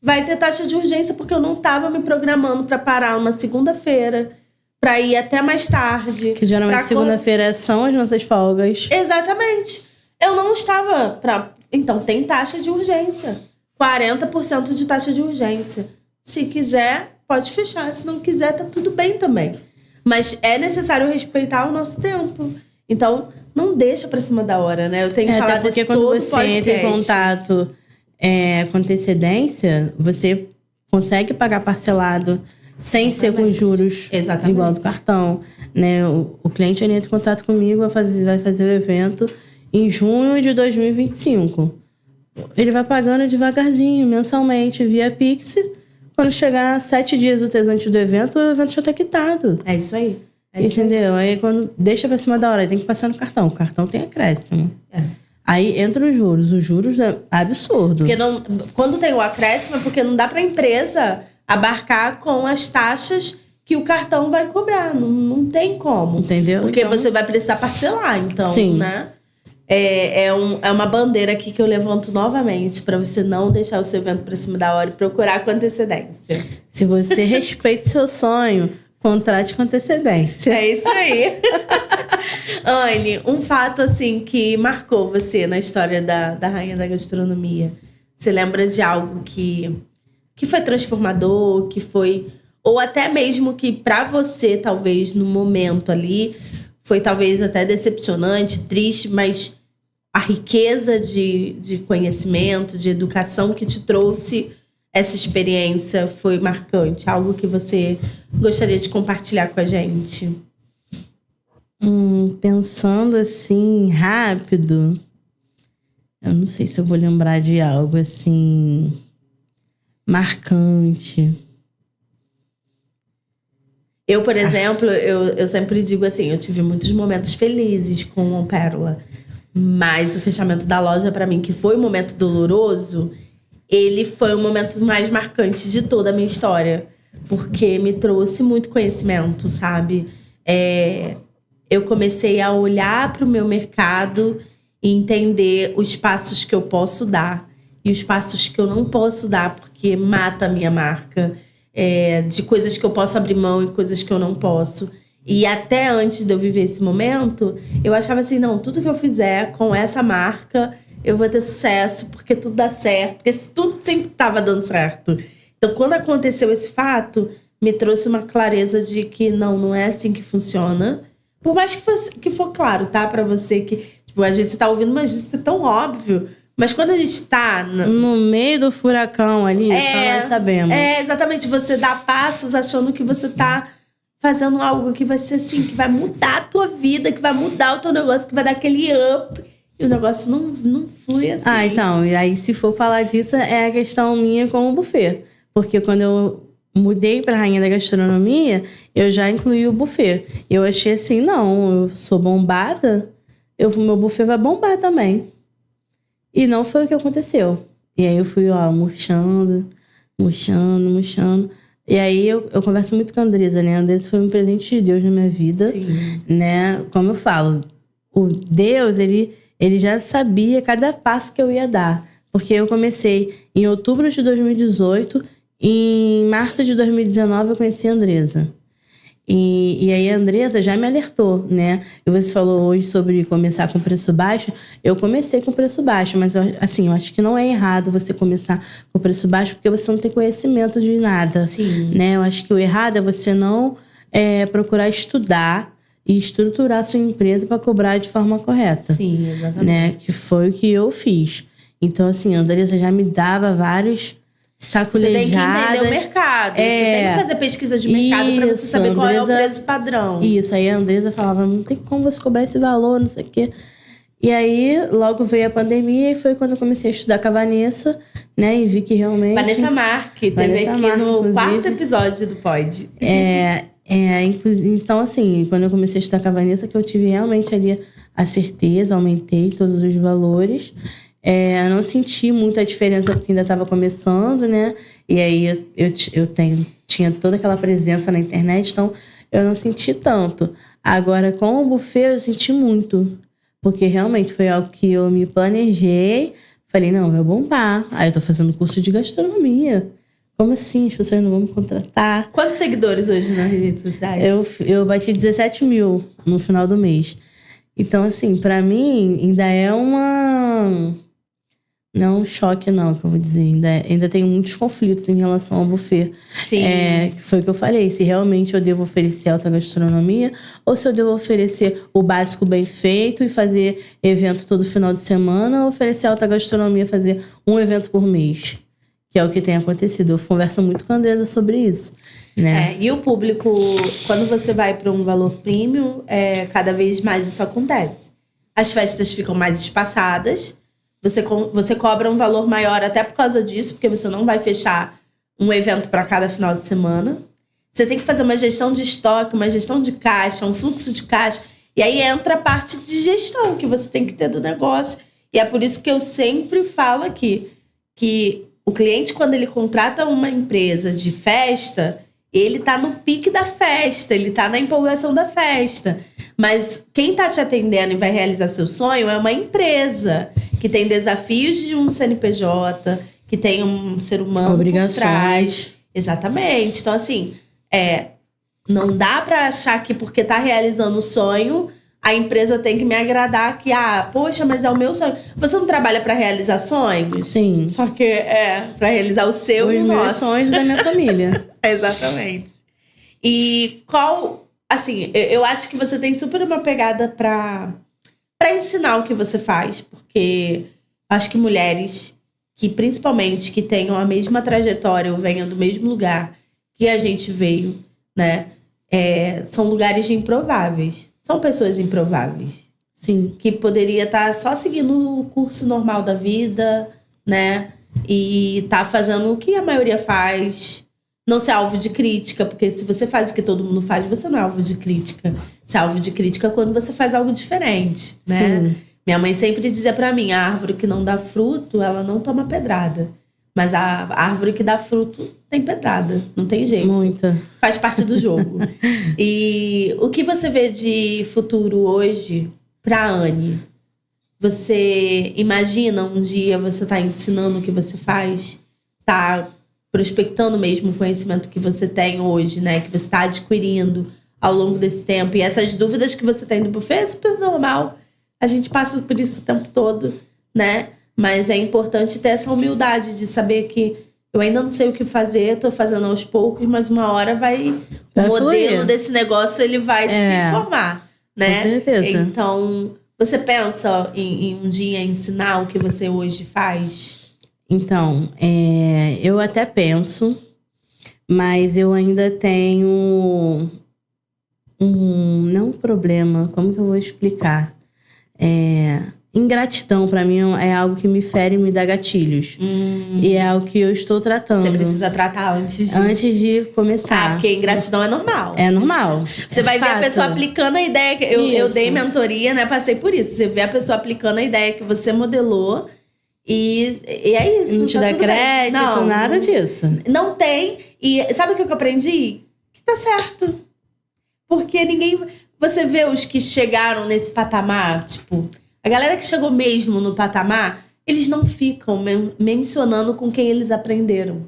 Vai ter taxa de urgência porque eu não estava me programando para parar uma segunda-feira, para ir até mais tarde. Que geralmente segunda-feira são as nossas folgas. Exatamente. Eu não estava Então, tem taxa de urgência. 40% de taxa de urgência. Se quiser, pode fechar. Se não quiser, tá tudo bem também. Mas é necessário respeitar o nosso tempo. Então, não deixa pra cima da hora, né? Eu tenho que falar desse todo podcast. Porque quando você entra em contato com antecedência, você consegue pagar parcelado sem ser com juros igual do cartão. Né? O cliente entra em contato comigo, vai fazer o evento em junho de 2025. Ele vai pagando devagarzinho, mensalmente, via Pix. Quando chegar 7 dias úteis antes do evento, o evento já tá quitado. É isso aí. Entendeu? Aí quando deixa pra cima da hora, aí tem que passar no cartão. O cartão tem acréscimo. Aí entra os juros é absurdo. Porque quando tem o acréscimo é porque não dá pra empresa abarcar com as taxas que o cartão vai cobrar. Não tem como. Entendeu? Porque então, você vai precisar parcelar, então, sim. Né? É uma bandeira aqui que eu levanto novamente para você não deixar o seu evento pra cima da hora e procurar com antecedência. Se você respeita o seu sonho, contrate com antecedência. É isso aí. Anne, um fato assim que marcou você na história da rainha da gastronomia. Você lembra de algo que foi transformador, que foi... Ou até mesmo que pra você, talvez, no momento ali, foi talvez até decepcionante, triste, mas a riqueza de conhecimento, de educação que te trouxe essa experiência foi marcante? Algo que você gostaria de compartilhar com a gente? Pensando assim, rápido, eu não sei se eu vou lembrar de algo assim marcante. Eu, por exemplo, eu sempre digo assim, eu tive muitos momentos felizes com o Pérola, mas o fechamento da loja, pra mim, que foi um momento doloroso, ele foi o momento mais marcante de toda a minha história, porque me trouxe muito conhecimento, sabe? Eu comecei a olhar para o meu mercado e entender os passos que eu posso dar e os passos que eu não posso dar, porque mata a minha marca. De coisas que eu posso abrir mão e coisas que eu não posso. E até antes de eu viver esse momento, eu achava assim, não, tudo que eu fizer com essa marca, eu vou ter sucesso, porque tudo dá certo, porque tudo sempre estava dando certo. Então, quando aconteceu esse fato, me trouxe uma clareza de que não é assim que funciona. Por mais que for claro, tá? Pra você que, tipo, às vezes você tá ouvindo, mas isso é tão óbvio. Mas quando a gente tá... No meio do furacão ali, só nós sabemos. Exatamente. Você dá passos achando que você tá fazendo algo que vai ser assim, que vai mudar a tua vida, que vai mudar o teu negócio, que vai dar aquele up. E o negócio não flui assim. Ah, então, e aí se for falar disso, é a questão minha com o buffet. Porque quando eu mudei para Rainha da Gastronomia, eu já incluí o buffet. Eu achei assim, não, eu sou bombada, meu buffet vai bombar também. E não foi o que aconteceu. E aí eu fui, murchando. E aí eu converso muito com a Andresa, né? A Andresa foi um presente de Deus na minha vida. Sim. Né? Como eu falo, o Deus, ele já sabia cada passo que eu ia dar. Porque eu comecei em outubro de 2018, em março de 2019 eu conheci a Andresa. E aí a Andresa já me alertou, né? E você falou hoje sobre começar com preço baixo. Eu comecei com preço baixo, mas eu acho que não é errado você começar com preço baixo porque você não tem conhecimento de nada. Sim. Né? Eu acho que o errado é você não procurar estudar e estruturar a sua empresa para cobrar de forma correta. Sim, exatamente. Né? Que foi o que eu fiz. Então, assim, a Andresa já me dava vários saculejadas. Você tem que entender o mercado. Você tem que fazer pesquisa de mercado para você saber qual é o preço padrão. Isso, aí a Andresa falava, não tem como você cobrar esse valor, não sei o quê. E aí, logo veio a pandemia e foi quando eu comecei a estudar com a Vanessa, né? E vi que realmente... Vanessa Marque, teve aqui no 4º episódio do Pod. Então, assim, quando eu comecei a estudar com a Vanessa, que eu tive realmente ali a certeza, aumentei todos os valores. Não senti muita diferença porque ainda estava começando, né? E aí eu tinha toda aquela presença na internet, então eu não senti tanto. Agora, com o buffet, eu senti muito. Porque realmente foi algo que eu me planejei. Falei, não, vai bombar. Aí eu tô fazendo curso de gastronomia. Como assim? As pessoas não vão me contratar? Quantos seguidores hoje nas redes sociais? Eu bati 17 mil no final do mês. Então, assim, pra mim, ainda é não um choque, não, que eu vou dizer. Ainda tenho muitos conflitos em relação ao buffet. Sim. Foi o que eu falei. Se realmente eu devo oferecer alta gastronomia ou se eu devo oferecer o básico bem feito e fazer evento todo final de semana ou oferecer alta gastronomia, fazer um evento por mês. Que é o que tem acontecido. Eu converso muito com a Andresa sobre isso. Né? E o público, quando você vai para um valor premium, cada vez mais isso acontece. As festas ficam mais espaçadas. Você cobra um valor maior até por causa disso, porque você não vai fechar um evento para cada final de semana. Você tem que fazer uma gestão de estoque, uma gestão de caixa, um fluxo de caixa. E aí entra a parte de gestão que você tem que ter do negócio. E é por isso que eu sempre falo aqui que o cliente, quando ele contrata uma empresa de festa, ele tá no pique da festa, ele tá na empolgação da festa. Mas quem tá te atendendo e vai realizar seu sonho é uma empresa que tem desafios de um CNPJ, que tem um ser humano obrigações por trás. Exatamente. Então, assim, não dá pra achar que porque tá realizando o sonho, a empresa tem que me agradar, que, poxa, mas é o meu sonho. Você não trabalha pra realizar sonhos? Sim. Só que pra realizar o seu e o nosso. Os sonhos da minha família. Exatamente. E assim, eu acho que você tem super uma pegada pra ensinar o que você faz, porque acho que mulheres que, principalmente, que tenham a mesma trajetória ou venham do mesmo lugar que a gente veio, né? São lugares de improváveis. São pessoas improváveis. Sim. Que poderia estar só seguindo o curso normal da vida, né? E tá fazendo o que a maioria faz. Não ser alvo de crítica, porque se você faz o que todo mundo faz, você não é alvo de crítica. Você é alvo de crítica quando você faz algo diferente, né? Sim. Minha mãe sempre dizia pra mim, a árvore que não dá fruto, ela não toma pedrada. Mas a árvore que dá fruto tem pedrada, não tem jeito. Muita. Faz parte do jogo. E o que você vê de futuro hoje pra Anne? Você imagina um dia você tá ensinando o que você faz? Tá prospectando mesmo o conhecimento que você tem hoje, né? Que você tá adquirindo ao longo desse tempo. E essas dúvidas que você tem do buffet é super normal. A gente passa por isso o tempo todo, né? Mas é importante ter essa humildade de saber que eu ainda não sei o que fazer, tô fazendo aos poucos, mas uma hora o modelo desse negócio ele vai se formar, né? Com certeza. Então, você pensa em um dia ensinar o que você hoje faz? Então, eu até penso, mas eu ainda tenho não um problema, como que eu vou explicar? ingratidão, pra mim, é algo que me fere e me dá gatilhos. E é algo que eu estou tratando. Você precisa tratar Antes de começar. Porque ingratidão é normal. É normal. Você vai ver a pessoa aplicando a ideia. Eu dei mentoria, né? Passei por isso. Você vê a pessoa aplicando a ideia que você modelou e é isso. Não te dá crédito, nada disso. Não tem. E sabe o que eu aprendi? Que tá certo. Porque ninguém... Você vê os que chegaram nesse patamar, tipo... A galera que chegou mesmo no patamar, eles não ficam mencionando com quem eles aprenderam.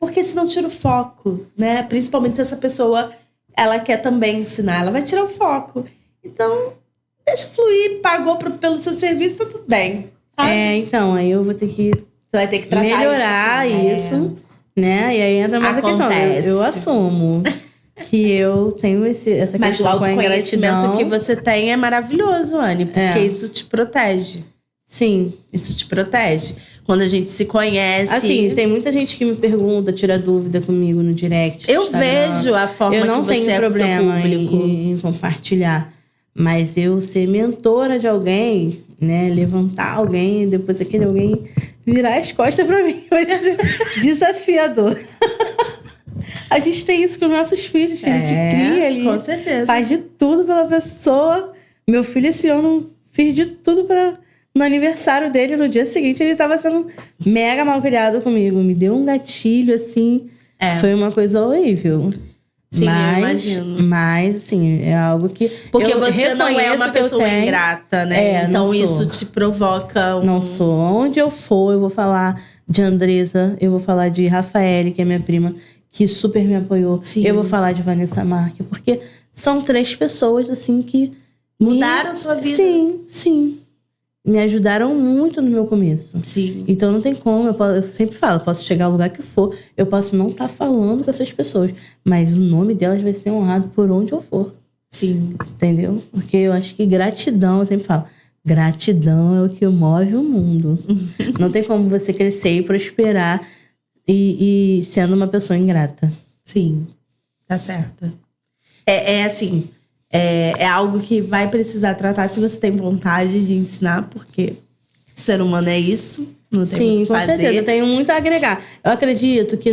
Porque senão tira o foco, né? Principalmente se essa pessoa, ela quer também ensinar, ela vai tirar o foco. Então, deixa fluir, pagou pelo seu serviço, tá tudo bem. Sabe? Então, aí eu vou ter que... Você vai ter que tratar melhorar isso, né? E aí entra mais a questão. Eu assumo que eu tenho essa Mas questão o com a autoconhecimento ingratidão. que você tem é maravilhoso, Anne. Porque isso te protege. Sim. Isso te protege. Quando a gente se conhece... Assim, tem muita gente que me pergunta, tira dúvida comigo no direct. Eu vejo a forma que você é com o seu público. Eu não tenho problema em compartilhar. Mas eu ser mentora de alguém, né? Levantar alguém e depois aquele alguém virar as costas pra mim. Vai ser desafiador. A gente tem isso com os nossos filhos, que a gente cria ali. Com certeza. Faz de tudo pela pessoa. Meu filho esse ano fez de tudo no aniversário dele. No dia seguinte ele tava sendo mega mal criado comigo. Me deu um gatilho, assim. Foi uma coisa horrível. Sim, eu imagino. Mas, assim, é algo que... Porque você não é uma pessoa ingrata, né? Então isso te provoca Não sou. Onde eu for, eu vou falar de Andresa, eu vou falar de Rafaele, que é minha prima, que super me apoiou. Sim. Eu vou falar de Vanessa Marque, porque são 3 pessoas, assim, que... Mudaram sua vida. Sim, sim. Me ajudaram muito no meu começo. Sim. Então não tem como, eu sempre falo, eu posso chegar ao lugar que for, eu posso não estar falando com essas pessoas, mas o nome delas vai ser honrado por onde eu for. Sim. Entendeu? Porque eu acho que gratidão, eu sempre falo, gratidão é o que move o mundo. Não tem como você crescer e prosperar e sendo uma pessoa ingrata. Sim, tá certo. Assim... É algo que vai precisar tratar se você tem vontade de ensinar, porque ser humano é isso. Não tem muito o que fazer. Sim, com certeza. Eu tenho muito a agregar. Eu acredito que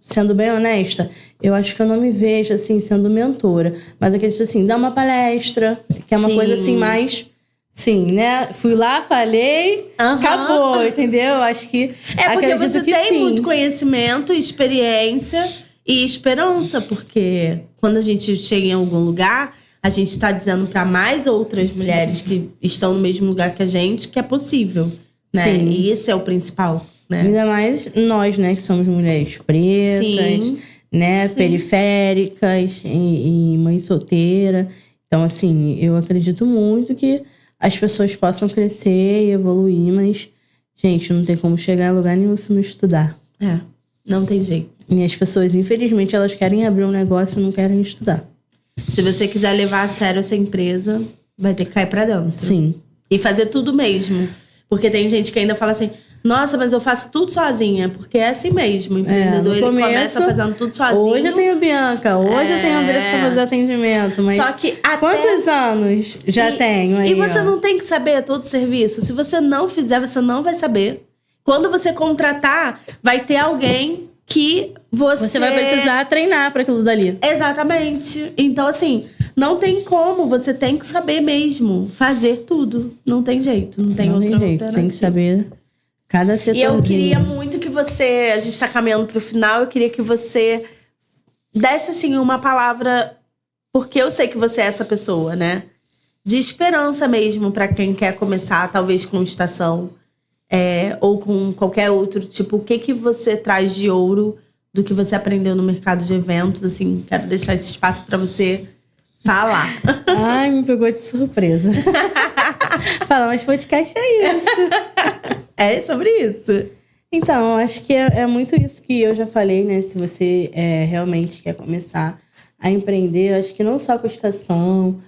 sendo bem honesta, eu acho que eu não me vejo, assim, sendo mentora. Mas acredito, assim, dar uma palestra, que é uma coisa, assim, mais... Sim, né? Fui lá, falei, acabou, entendeu? Acho que... porque você tem muito conhecimento, experiência... E esperança, porque quando a gente chega em algum lugar, a gente está dizendo para mais outras mulheres que estão no mesmo lugar que a gente que é possível, né? Sim. E esse é o principal, né? Ainda mais nós, né? Que somos mulheres pretas, Sim. né? Sim. Periféricas e mãe solteira. Então, assim, eu acredito muito que as pessoas possam crescer e evoluir, mas, gente, não tem como chegar a lugar nenhum se não estudar. Não tem jeito. E as pessoas, infelizmente, elas querem abrir um negócio e não querem estudar. Se você quiser levar a sério essa empresa, vai ter que cair pra dentro. Sim. E fazer tudo mesmo. Porque tem gente que ainda fala assim, nossa, mas eu faço tudo sozinha. Porque é assim mesmo, o empreendedor, ele começa fazendo tudo sozinho. Hoje eu tenho Bianca, hoje eu tenho Andressa pra fazer atendimento. Mas só que quantos anos já tenho aí? E você não tem que saber todo o serviço. Se você não fizer, você não vai saber. Quando você contratar, vai ter alguém que você vai precisar treinar para aquilo dali. Exatamente. Então, assim, não tem como. Você tem que saber mesmo fazer tudo. Não tem jeito. Não tem outra alternativa. Tem que saber cada setorzinho. E eu queria muito que você... A gente tá caminhando pro final. Eu queria que você desse, assim, uma palavra... Porque eu sei que você é essa pessoa, né? De esperança mesmo para quem quer começar, talvez com estação... ou com qualquer outro, tipo, o que você traz de ouro do que você aprendeu no mercado de eventos, assim, quero deixar esse espaço para você falar. Ai, me pegou de surpresa. Falar, mas podcast é isso. É sobre isso. Então, acho que é muito isso que eu já falei, né? Se você realmente quer começar a empreender, acho que não só com estação,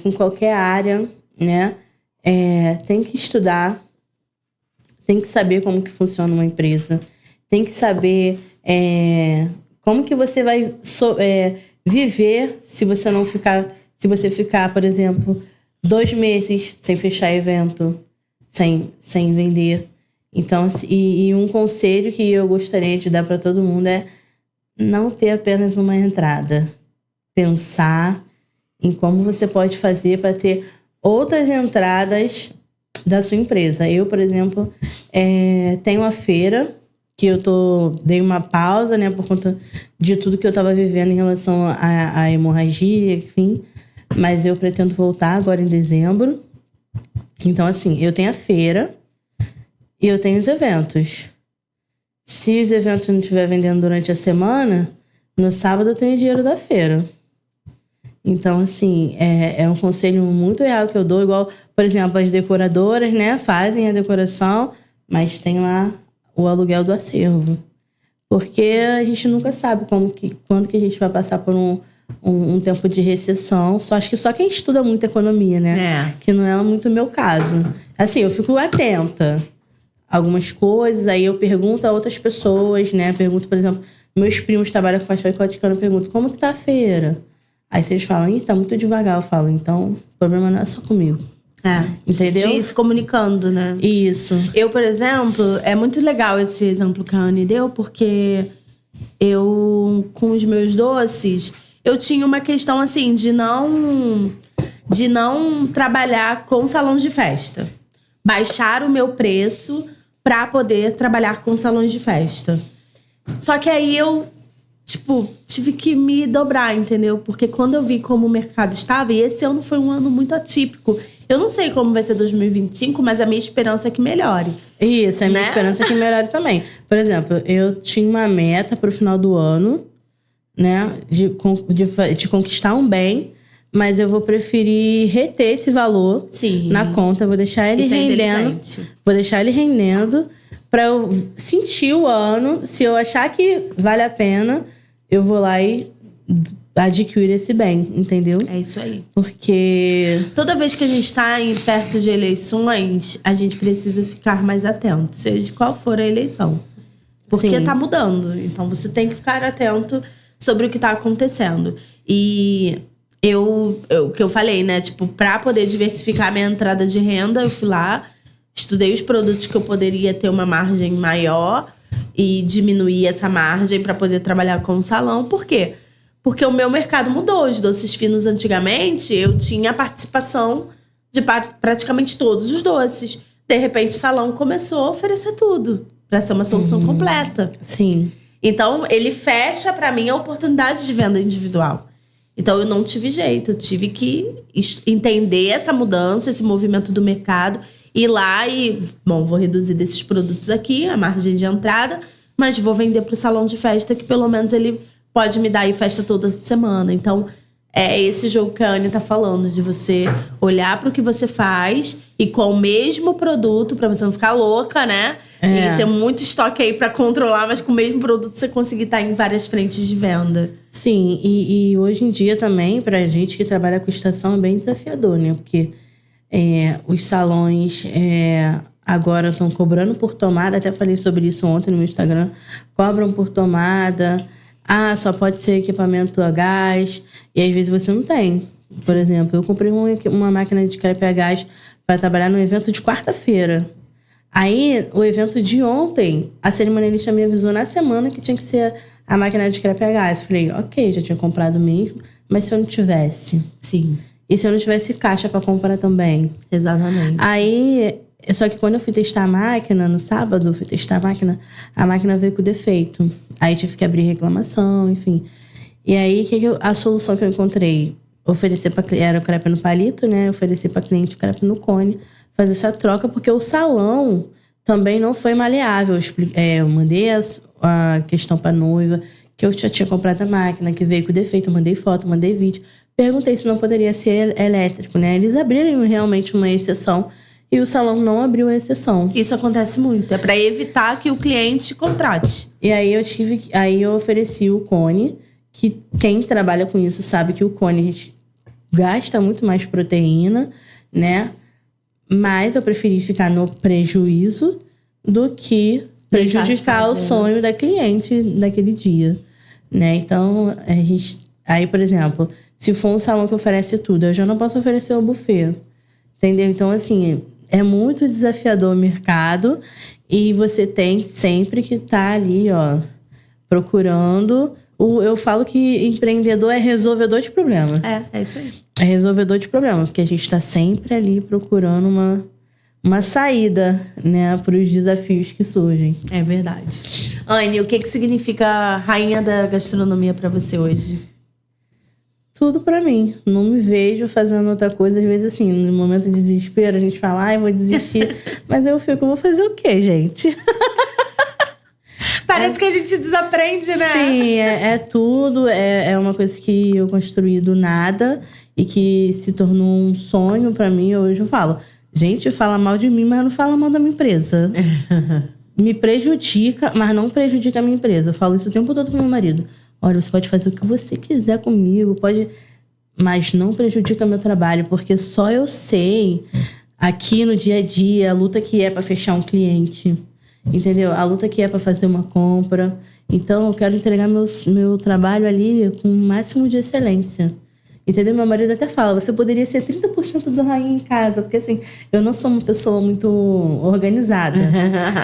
com qualquer área, né? Tem que estudar, tem que saber como que funciona uma empresa, tem que saber como que você vai viver se você ficar, por exemplo, 2 meses sem fechar evento, sem vender. Então, assim, e um conselho que eu gostaria de dar para todo mundo é não ter apenas uma entrada. Pensar em como você pode fazer para ter outras entradas da sua empresa. Eu, por exemplo, tenho uma feira que dei uma pausa, né, por conta de tudo que eu estava vivendo em relação à hemorragia, enfim. Mas eu pretendo voltar agora em dezembro. Então, assim, eu tenho a feira e eu tenho os eventos. Se os eventos não estiver vendendo durante a semana, no sábado eu tenho dinheiro da feira. Então, assim, é um conselho muito real que eu dou. Igual, por exemplo, as decoradoras, né, fazem a decoração, mas tem lá o aluguel do acervo. Porque a gente nunca sabe quando que a gente vai passar por um tempo de recessão. Acho que só quem estuda muito economia, né? Que não é muito o meu caso. Assim, eu fico atenta a algumas coisas, aí eu pergunto a outras pessoas, né? Pergunto, por exemplo, meus primos trabalham com pastel e coticano, eu pergunto, como que tá a feira? Aí se eles falam, tá muito devagar, eu falo, então o problema não é só comigo. Entendeu? De se comunicando, né? Isso. Eu, por exemplo, é muito legal esse exemplo que a Anne deu, porque eu, com os meus doces, eu tinha uma questão, assim, de não trabalhar com salões de festa. Baixar o meu preço para poder trabalhar com salões de festa. Só que aí eu, tive que me dobrar, entendeu? Porque quando eu vi como o mercado estava, e esse ano foi um ano muito atípico. Eu não sei como vai ser 2025, mas a minha esperança é que melhore. Isso, a minha esperança é que melhore também. Por exemplo, eu tinha uma meta para o final do ano, né? De conquistar um bem, mas eu vou preferir reter esse valor na conta. Vou deixar ele rendendo. Vou deixar ele rendendo para eu sentir o ano. Se eu achar que vale a pena, eu vou lá e adquirir esse bem, entendeu? É isso aí. Porque toda vez que a gente está perto de eleições, a gente precisa ficar mais atento, seja qual for a eleição. Porque tá mudando. Então você tem que ficar atento sobre o que tá acontecendo. E o que eu falei, né? Pra poder diversificar a minha entrada de renda, eu fui lá, estudei os produtos que eu poderia ter uma margem maior e diminuir essa margem para poder trabalhar com o salão. Por quê? Porque o meu mercado mudou. Os doces finos, antigamente, eu tinha a participação de praticamente todos os doces. De repente, o salão começou a oferecer tudo para ser uma solução completa. Sim. Então, ele fecha para mim a oportunidade de venda individual. Então, eu não tive jeito. Eu tive que entender essa mudança, esse movimento do mercado, ir lá e, vou reduzir desses produtos aqui, a margem de entrada, mas vou vender para o salão de festa, que pelo menos ele pode me dar aí festa toda semana. Então, é esse jogo que a Anne tá falando, de você olhar para o que você faz e com o mesmo produto, para você não ficar louca, né? E ter muito estoque aí para controlar, mas com o mesmo produto você conseguir estar em várias frentes de venda. Sim, e hoje em dia também, pra gente que trabalha com estação, é bem desafiador, né? Porque os salões agora estão cobrando por tomada, até falei sobre isso ontem no meu Instagram, cobram por tomada. Só pode ser equipamento a gás. E às vezes você não tem. Por exemplo, eu comprei uma máquina de crepe a gás para trabalhar no evento de quarta-feira. Aí, o evento de ontem, a cerimonialista me avisou na semana que tinha que ser a máquina de crepe a gás. Falei, ok, já tinha comprado mesmo. Mas se eu não tivesse? Sim. E se eu não tivesse caixa para comprar também? Exatamente. Aí, só que quando eu fui testar a máquina, no sábado, a máquina veio com defeito. Aí tive que abrir reclamação, enfim. E aí, a solução que eu encontrei? Oferecer era o crepe no palito, né? Oferecer para cliente o crepe no cone. Fazer essa troca, porque o salão também não foi maleável. Eu mandei a questão para noiva, que eu já tinha comprado a máquina, que veio com defeito. Eu mandei foto, mandei vídeo. Perguntei se não poderia ser elétrico, né? Eles abriram realmente uma exceção. E o salão não abriu a exceção. Isso acontece muito. É para evitar que o cliente contrate. E aí eu ofereci o cone, que quem trabalha com isso sabe que o cone a gente gasta muito mais proteína, né? Mas eu preferi ficar no prejuízo do que prejudicar o sonho da cliente daquele dia, né? Então, aí, por exemplo, se for um salão que oferece tudo, eu já não posso oferecer o buffet. Entendeu? Então, assim, é muito desafiador o mercado e você tem sempre que estar ali, ó, procurando. Eu falo que empreendedor é resolvedor de problema. É isso aí. É resolvedor de problema, porque a gente está sempre ali procurando uma saída, né, para os desafios que surgem. É verdade. Anne, o que significa rainha da gastronomia para você hoje? Tudo pra mim. Não me vejo fazendo outra coisa. Às vezes, assim, no momento de desespero, a gente fala, ai, vou desistir. Mas eu fico, vou fazer o quê, gente? Parece que a gente desaprende, né? Sim, é tudo. É uma coisa que eu construí do nada e que se tornou um sonho pra mim. Hoje eu falo, gente, fala mal de mim, mas não fala mal da minha empresa. Me prejudica, mas não prejudica a minha empresa. Eu falo isso o tempo todo pro meu marido. Olha, você pode fazer o que você quiser comigo, pode, mas não prejudica meu trabalho, porque só eu sei aqui no dia a dia a luta que é para fechar um cliente, entendeu? A luta que é para fazer uma compra. Então, eu quero entregar meu trabalho ali com o máximo de excelência. Entendeu? Meu marido até fala, você poderia ser 30% do rainha em casa, porque assim, eu não sou uma pessoa muito organizada,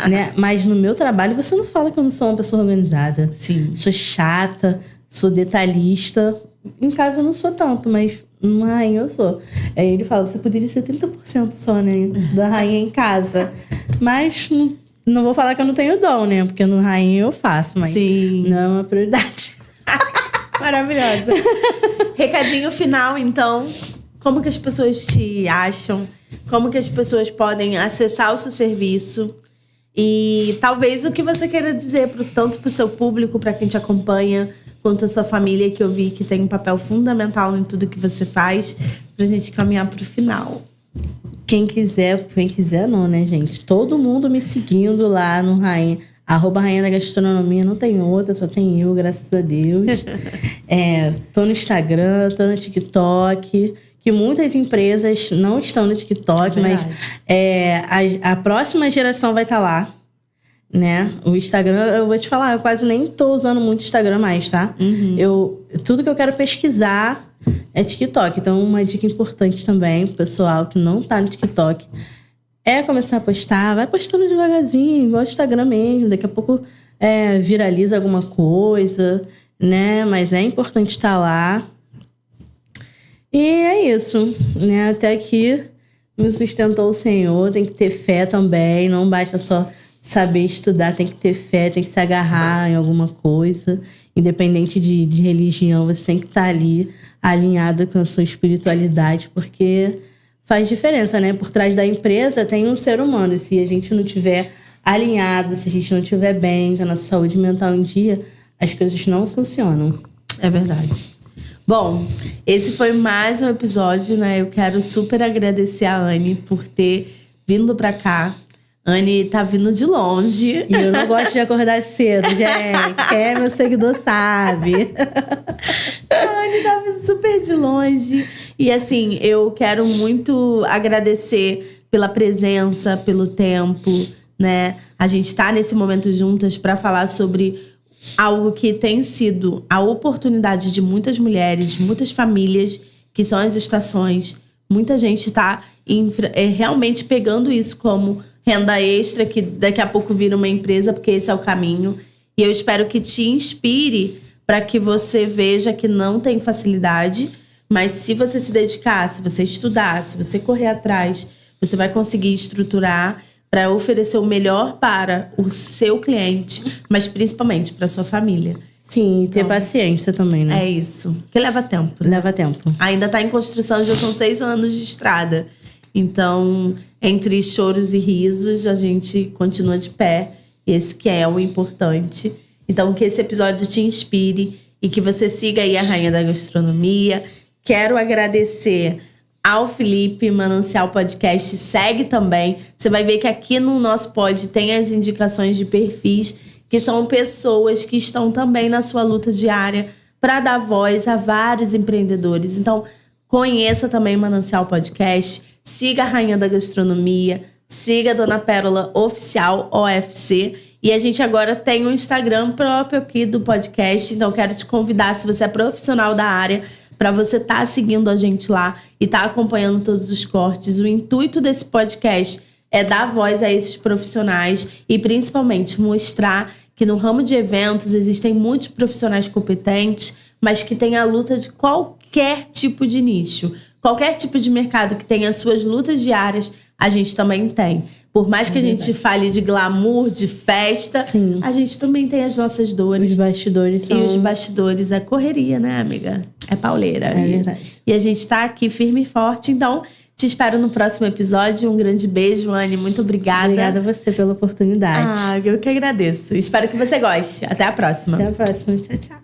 né? Mas no meu trabalho você não fala que eu não sou uma pessoa organizada. Sim. Sou chata, sou detalhista. Em casa eu não sou tanto, mas no rainha eu sou. Aí ele fala, você poderia ser 30% só, né? Da rainha em casa. Mas não vou falar que eu não tenho dom, né? Porque no rainha eu faço, mas Sim. não é uma prioridade. Maravilhosa. Recadinho final, então. Como que as pessoas te acham? Como que as pessoas podem acessar o seu serviço? E talvez o que você queira dizer tanto para o seu público, para quem te acompanha, quanto a sua família, que eu vi que tem um papel fundamental em tudo que você faz, pra gente caminhar pro final. Quem quiser não, né, gente? Todo mundo me seguindo lá no Rainha, @Rainha da Gastronomia, não tem outra, só tem eu, graças a Deus. Tô no Instagram, tô no TikTok, que muitas empresas não estão no TikTok, mas a próxima geração vai estar lá, né? O Instagram, eu vou te falar, eu quase nem tô usando muito o Instagram mais, tá? Tudo que eu quero pesquisar é TikTok. Então, uma dica importante também pro pessoal que não tá no TikTok é começar a postar. Vai postando devagarzinho, igual o Instagram mesmo. Daqui a pouco viraliza alguma coisa, né? Mas é importante estar lá. E é isso, né? Até aqui me sustentou o Senhor. Tem que ter fé também. Não basta só saber estudar, tem que ter fé, tem que se agarrar em alguma coisa. Independente de religião, você tem que estar ali alinhado com a sua espiritualidade, porque faz diferença, né? Por trás da empresa tem um ser humano. E se a gente não tiver alinhado, se a gente não tiver bem, com a nossa saúde mental em dia, as coisas não funcionam. É verdade. Bom, esse foi mais um episódio, né? Eu quero super agradecer a Anne por ter vindo pra cá. Anne tá vindo de longe. E eu não gosto de acordar cedo, gente. Quem é meu seguidor sabe. A Anne tá vindo super de longe. E assim, eu quero muito agradecer pela presença, pelo tempo, né? A gente tá nesse momento juntas para falar sobre algo que tem sido a oportunidade de muitas mulheres, de muitas famílias, que são as estações. Muita gente tá realmente pegando isso como renda extra, que daqui a pouco vira uma empresa, porque esse é o caminho. E eu espero que te inspire para que você veja que não tem facilidade, mas se você se dedicar, se você estudar, se você correr atrás, você vai conseguir estruturar para oferecer o melhor para o seu cliente, mas principalmente para sua família. Sim, ter paciência também, né? É isso. Que leva tempo. Né? Leva tempo. Ainda está em construção, já são 6 anos de estrada. Então, entre choros e risos, a gente continua de pé. Esse que é o importante. Então, que esse episódio te inspire e que você siga aí a Rainha da Gastronomia. Quero agradecer ao Felipe, Manancial Podcast. Segue também. Você vai ver que aqui no nosso pod tem as indicações de perfis, que são pessoas que estão também na sua luta diária para dar voz a vários empreendedores. Então, conheça também o Manancial Podcast. Siga a Rainha da Gastronomia, siga a Dona Pérola Oficial, OFC. E a gente agora tem um Instagram próprio aqui do podcast, então quero te convidar, se você é profissional da área, para você estar seguindo a gente lá e estar acompanhando todos os cortes. O intuito desse podcast é dar voz a esses profissionais e principalmente mostrar que no ramo de eventos existem muitos profissionais competentes, mas que têm a luta de qualquer tipo de nicho. Qualquer tipo de mercado que tenha as suas lutas diárias, a gente também tem. Por mais que a gente fale de glamour, de festa, Sim. a gente também tem as nossas dores. Os bastidores são... E os bastidores é correria, né, amiga? É pauleira. É verdade. E a gente tá aqui firme e forte. Então, te espero no próximo episódio. Um grande beijo, Anne. Muito obrigada. Obrigada a você pela oportunidade. Eu que agradeço. Espero que você goste. Até a próxima. Até a próxima. Tchau, tchau.